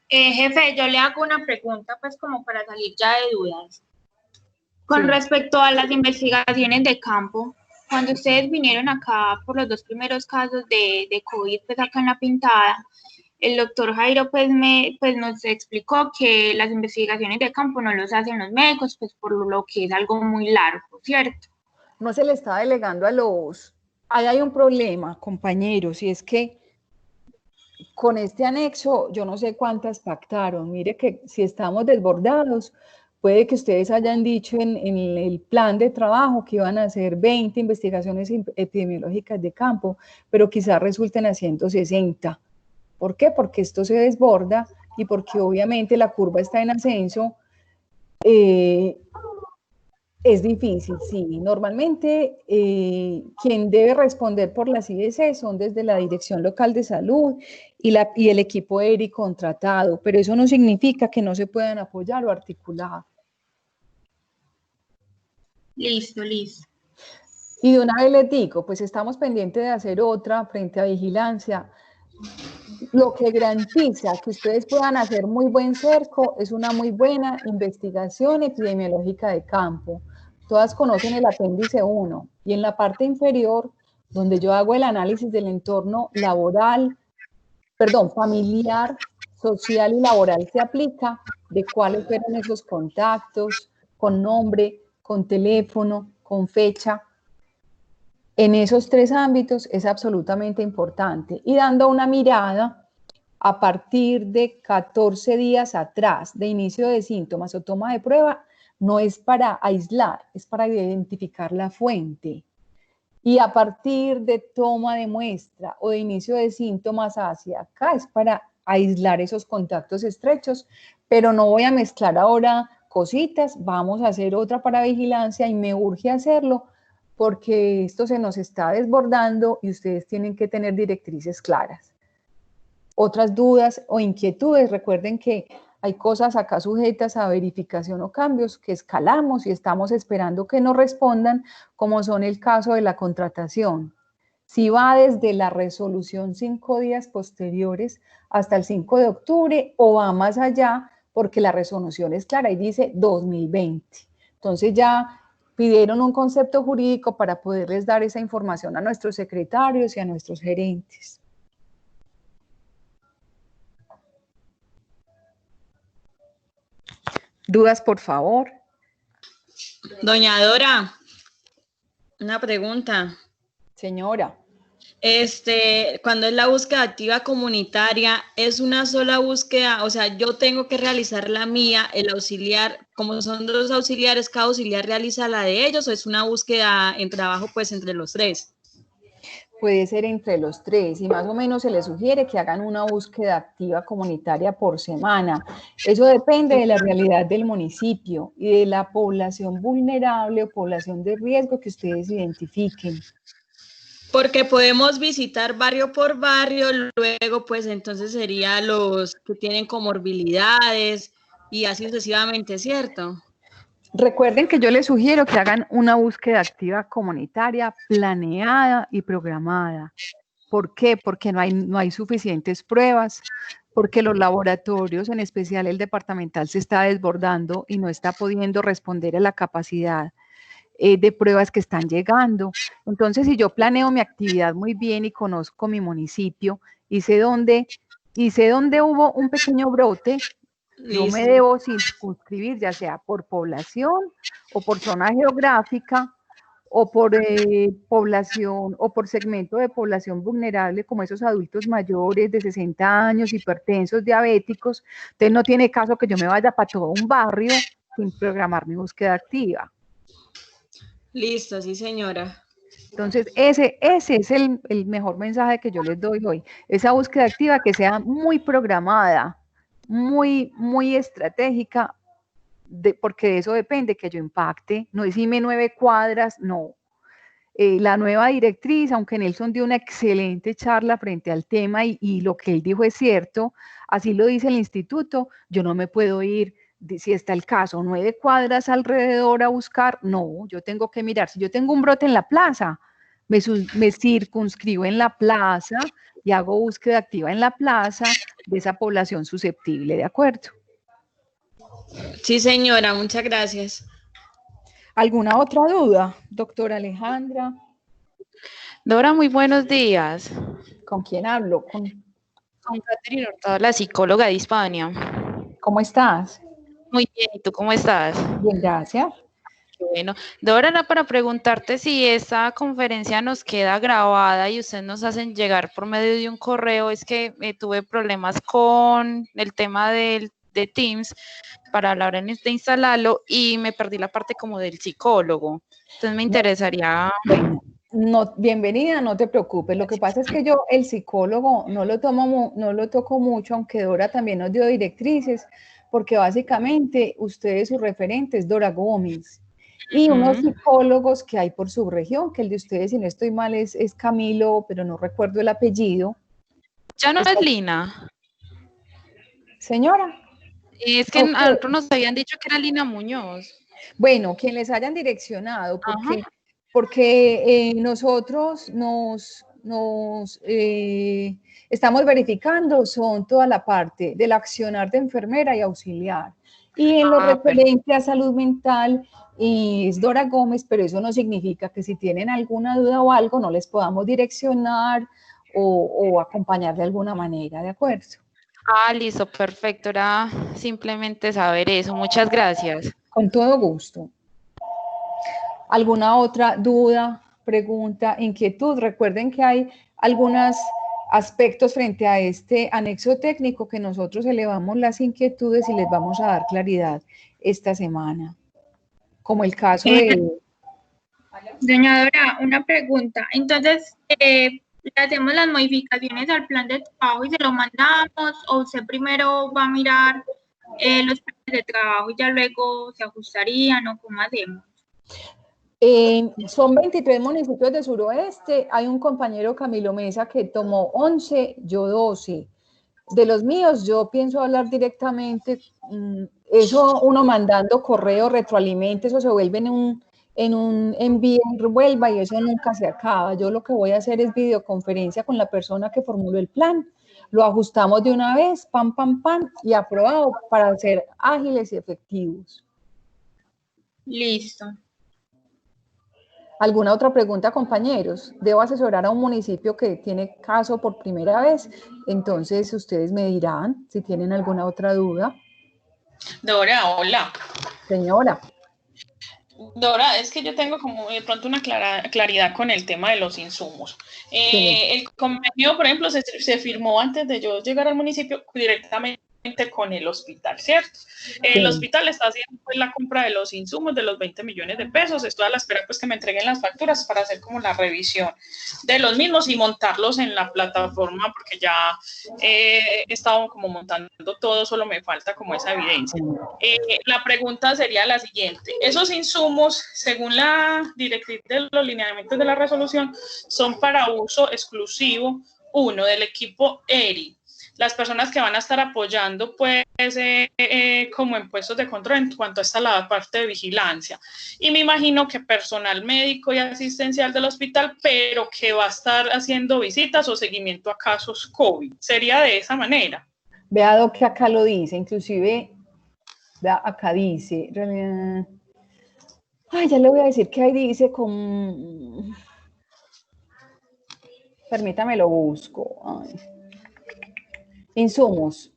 Jefe, yo le hago una pregunta, pues como para salir ya de dudas. Con respecto a las investigaciones de campo, cuando ustedes vinieron acá por los 2 primeros casos de COVID, pues acá en La Pintada, el doctor Jairo pues nos explicó que las investigaciones de campo no los hacen los médicos, pues por lo que es algo muy largo, ¿cierto? No se le está delegando a los... Ahí hay un problema, compañeros, y es que con este anexo, yo no sé cuántas pactaron. Mire que si estamos desbordados, puede que ustedes hayan dicho en el plan de trabajo que iban a hacer 20 investigaciones epidemiológicas de campo, pero quizás resulten haciendo 60. ¿Por qué? Porque esto se desborda y porque obviamente la curva está en ascenso. Es difícil, sí. Normalmente quien debe responder por las IDC son desde la Dirección Local de Salud y el equipo ERI contratado, pero eso no significa que no se puedan apoyar o articular. Listo. Y de una vez les digo, pues estamos pendientes de hacer otra frente a vigilancia. Lo que garantiza que ustedes puedan hacer muy buen cerco es una muy buena investigación epidemiológica de campo. Todas conocen el apéndice 1 y en la parte inferior, donde yo hago el análisis del entorno familiar, social y laboral, se aplica de cuáles fueron esos contactos, con nombre, con teléfono, con fecha. En esos 3 ámbitos es absolutamente importante. Y dando una mirada a partir de 14 días atrás de inicio de síntomas o toma de prueba, no es para aislar, es para identificar la fuente. Y a partir de toma de muestra o de inicio de síntomas hacia acá, es para aislar esos contactos estrechos, pero no voy a mezclar ahora cositas, vamos a hacer otra para vigilancia y me urge hacerlo porque esto se nos está desbordando y ustedes tienen que tener directrices claras. Otras dudas o inquietudes, recuerden que hay cosas acá sujetas a verificación o cambios que escalamos y estamos esperando que nos respondan, como son el caso de la contratación. Si va desde la resolución 5 días posteriores hasta el 5 de octubre o va más allá, porque la resolución es clara y dice 2020. Entonces ya pidieron un concepto jurídico para poderles dar esa información a nuestros secretarios y a nuestros gerentes. ¿Dudas, por favor? Doña Dora, una pregunta. Señora. Cuando es la búsqueda activa comunitaria, ¿es una sola búsqueda? O sea, yo tengo que realizar la mía, el auxiliar, como son 2 auxiliares, cada auxiliar realiza la de ellos, ¿o es una búsqueda en trabajo pues entre los 3? Puede ser entre los 3 y más o menos se les sugiere que hagan una búsqueda activa comunitaria por semana. Eso depende de la realidad del municipio y de la población vulnerable o población de riesgo que ustedes identifiquen. Porque podemos visitar barrio por barrio, luego pues entonces sería los que tienen comorbilidades y así sucesivamente, ¿cierto? Recuerden que yo les sugiero que hagan una búsqueda activa comunitaria planeada y programada. ¿Por qué? Porque no hay suficientes pruebas, porque los laboratorios, en especial el departamental, se está desbordando y no está pudiendo responder a la capacidad de pruebas que están llegando. Entonces, si yo planeo mi actividad muy bien y conozco mi municipio y sé dónde hubo un pequeño brote, yo me debo circunscribir, ya sea por población o por zona geográfica o por población o por segmento de población vulnerable como esos adultos mayores de 60 años, hipertensos, diabéticos. Entonces no tiene caso que yo me vaya para todo un barrio sin programar mi búsqueda activa. Listo, sí señora. Entonces ese es el mejor mensaje que yo les doy hoy. Esa búsqueda activa que sea muy programada, muy estratégica, porque de eso depende que yo impacte. No decime 9 cuadras, no. La nueva directriz, aunque Nelson dio una excelente charla frente al tema y lo que él dijo es cierto, así lo dice el instituto, yo no me puedo ir, si está el caso, 9 cuadras alrededor a buscar, no, yo tengo que mirar, si yo tengo un brote en la plaza, me circunscribo en la plaza y hago búsqueda activa en la plaza de esa población susceptible, ¿de acuerdo? Sí, señora, muchas gracias. ¿Alguna otra duda, doctora Alejandra? Dora, muy buenos días. ¿Con quién hablo? Con Catherine Hurtado, la psicóloga de Hispania. ¿Cómo estás? Muy bien, ¿y tú cómo estás? Bien, gracias. Qué bueno. Dora, era para preguntarte si esta conferencia nos queda grabada y ustedes nos hacen llegar por medio de un correo. Es que tuve problemas con el tema de Teams para hablar de instalarlo y me perdí la parte como del psicólogo. Entonces me interesaría... Bueno, no, bienvenida, no te preocupes. Lo que pasa es que yo, el psicólogo, no lo toco mucho, aunque Dora también nos dio directrices, porque básicamente ustedes, su referente es Dora Gómez. Y unos psicólogos que hay por su región, que el de ustedes, si no estoy mal, es Camilo, pero no recuerdo el apellido. Ya no es Lina. Señora. Es que okay. A nosotros nos habían dicho que era Lina Muñoz. Bueno, quien les hayan direccionado, porque nosotros estamos verificando, son toda la parte del accionar de enfermera y auxiliar. Y en lo referente a salud mental es Dora Gómez, pero eso no significa que si tienen alguna duda o algo no les podamos direccionar o acompañar de alguna manera, ¿de acuerdo? Listo, perfecto, era simplemente saber eso, muchas gracias. Con todo gusto. ¿Alguna otra duda, pregunta, inquietud? Recuerden que hay algunos aspectos frente a este anexo técnico que nosotros elevamos las inquietudes y les vamos a dar claridad esta semana, como el caso de... Doña Dora, una pregunta. Entonces, ¿le hacemos las modificaciones al plan de trabajo y se lo mandamos o usted primero va a mirar los planes de trabajo y ya luego se ajustarían o cómo hacemos? Son 23 municipios de suroeste, hay un compañero Camilo Mesa que tomó 11, yo 12. De los míos, yo pienso hablar directamente, eso uno mandando correo, retroalimente, eso se vuelve en un envío y revuelva y eso nunca se acaba. Yo lo que voy a hacer es videoconferencia con la persona que formuló el plan, lo ajustamos de una vez, pam, pam, pam, y aprobado para ser ágiles y efectivos. Listo. ¿Alguna otra pregunta, compañeros? Debo asesorar a un municipio que tiene caso por primera vez, entonces ustedes me dirán si tienen alguna otra duda. Dora, hola. Señora. Dora, es que yo tengo como de pronto una claridad con el tema de los insumos. Sí. El convenio, por ejemplo, se firmó antes de yo llegar al municipio directamente con el hospital, ¿cierto? El hospital está haciendo pues la compra de los insumos de los 20 millones de pesos, estoy a la espera pues que me entreguen las facturas para hacer como la revisión de los mismos y montarlos en la plataforma porque ya he estado como montando todo, solo me falta como esa evidencia. La pregunta sería la siguiente, esos insumos, según la directriz de los lineamientos de la resolución, son para uso exclusivo, uno, del equipo ERI, las personas que van a estar apoyando pues como en puestos de control en cuanto a la parte de vigilancia y me imagino que personal médico y asistencial del hospital, pero que va a estar haciendo visitas o seguimiento a casos COVID, ¿sería de esa manera? Vea que acá lo dice, inclusive vea acá dice ya le voy a decir que ahí dice con permítame lo busco. Insumos.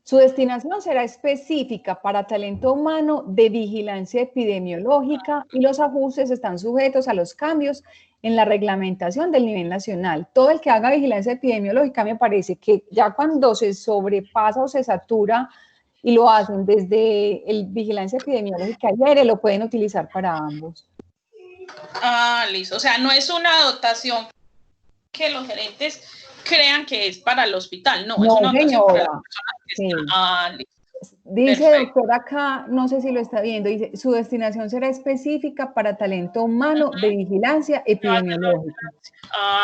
Su destinación será específica para talento humano de vigilancia epidemiológica y los ajustes están sujetos a los cambios en la reglamentación del nivel nacional. Todo el que haga vigilancia epidemiológica me parece que ya cuando se sobrepasa o se satura y lo hacen desde el vigilancia epidemiológica ayer, lo pueden utilizar para ambos. Listo. O sea, no es una dotación que los gerentes crean que es para el hospital, no, es una dotación para las personas que están. Dice, perfecto. Doctor, acá, no sé si lo está viendo, dice, su destinación será específica para talento humano de vigilancia epidemiológica.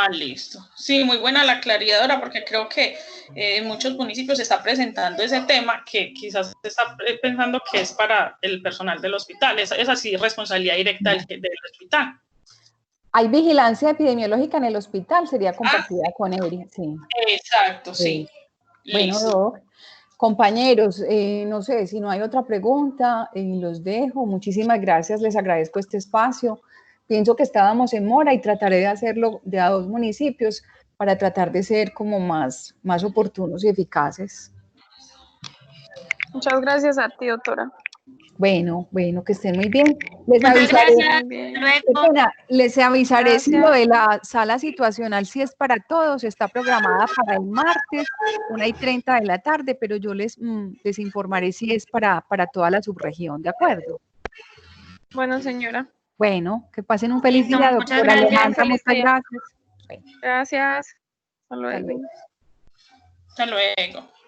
Listo. Sí, muy buena la claridad ahora, porque creo que en muchos municipios se está presentando ese tema que quizás se está pensando que es para el personal del hospital. Es así responsabilidad directa del hospital. Hay vigilancia epidemiológica en el hospital, sería compartida con ERI, sí. Exacto, sí. Bueno, Doc, Compañeros, no sé, si no hay otra pregunta, los dejo. Muchísimas gracias, les agradezco este espacio. Pienso que estábamos en mora y trataré de hacerlo de a 2 municipios para tratar de ser como más oportunos y eficaces. Muchas gracias a ti, doctora. Bueno, que estén muy bien. Les Muchas avisaré, gracias. Luego. les avisaré si Gracias. lo de la sala situacional, si es para todos, está programada para el martes, 1:30 de la tarde, pero yo les informaré si es para toda la subregión, ¿de acuerdo? Bueno, señora. Bueno, que pasen un feliz Listo, día, muchas doctora gracias. Alejandra, Feliz muchas día. gracias. Gracias. Hasta luego. luego. Hasta luego.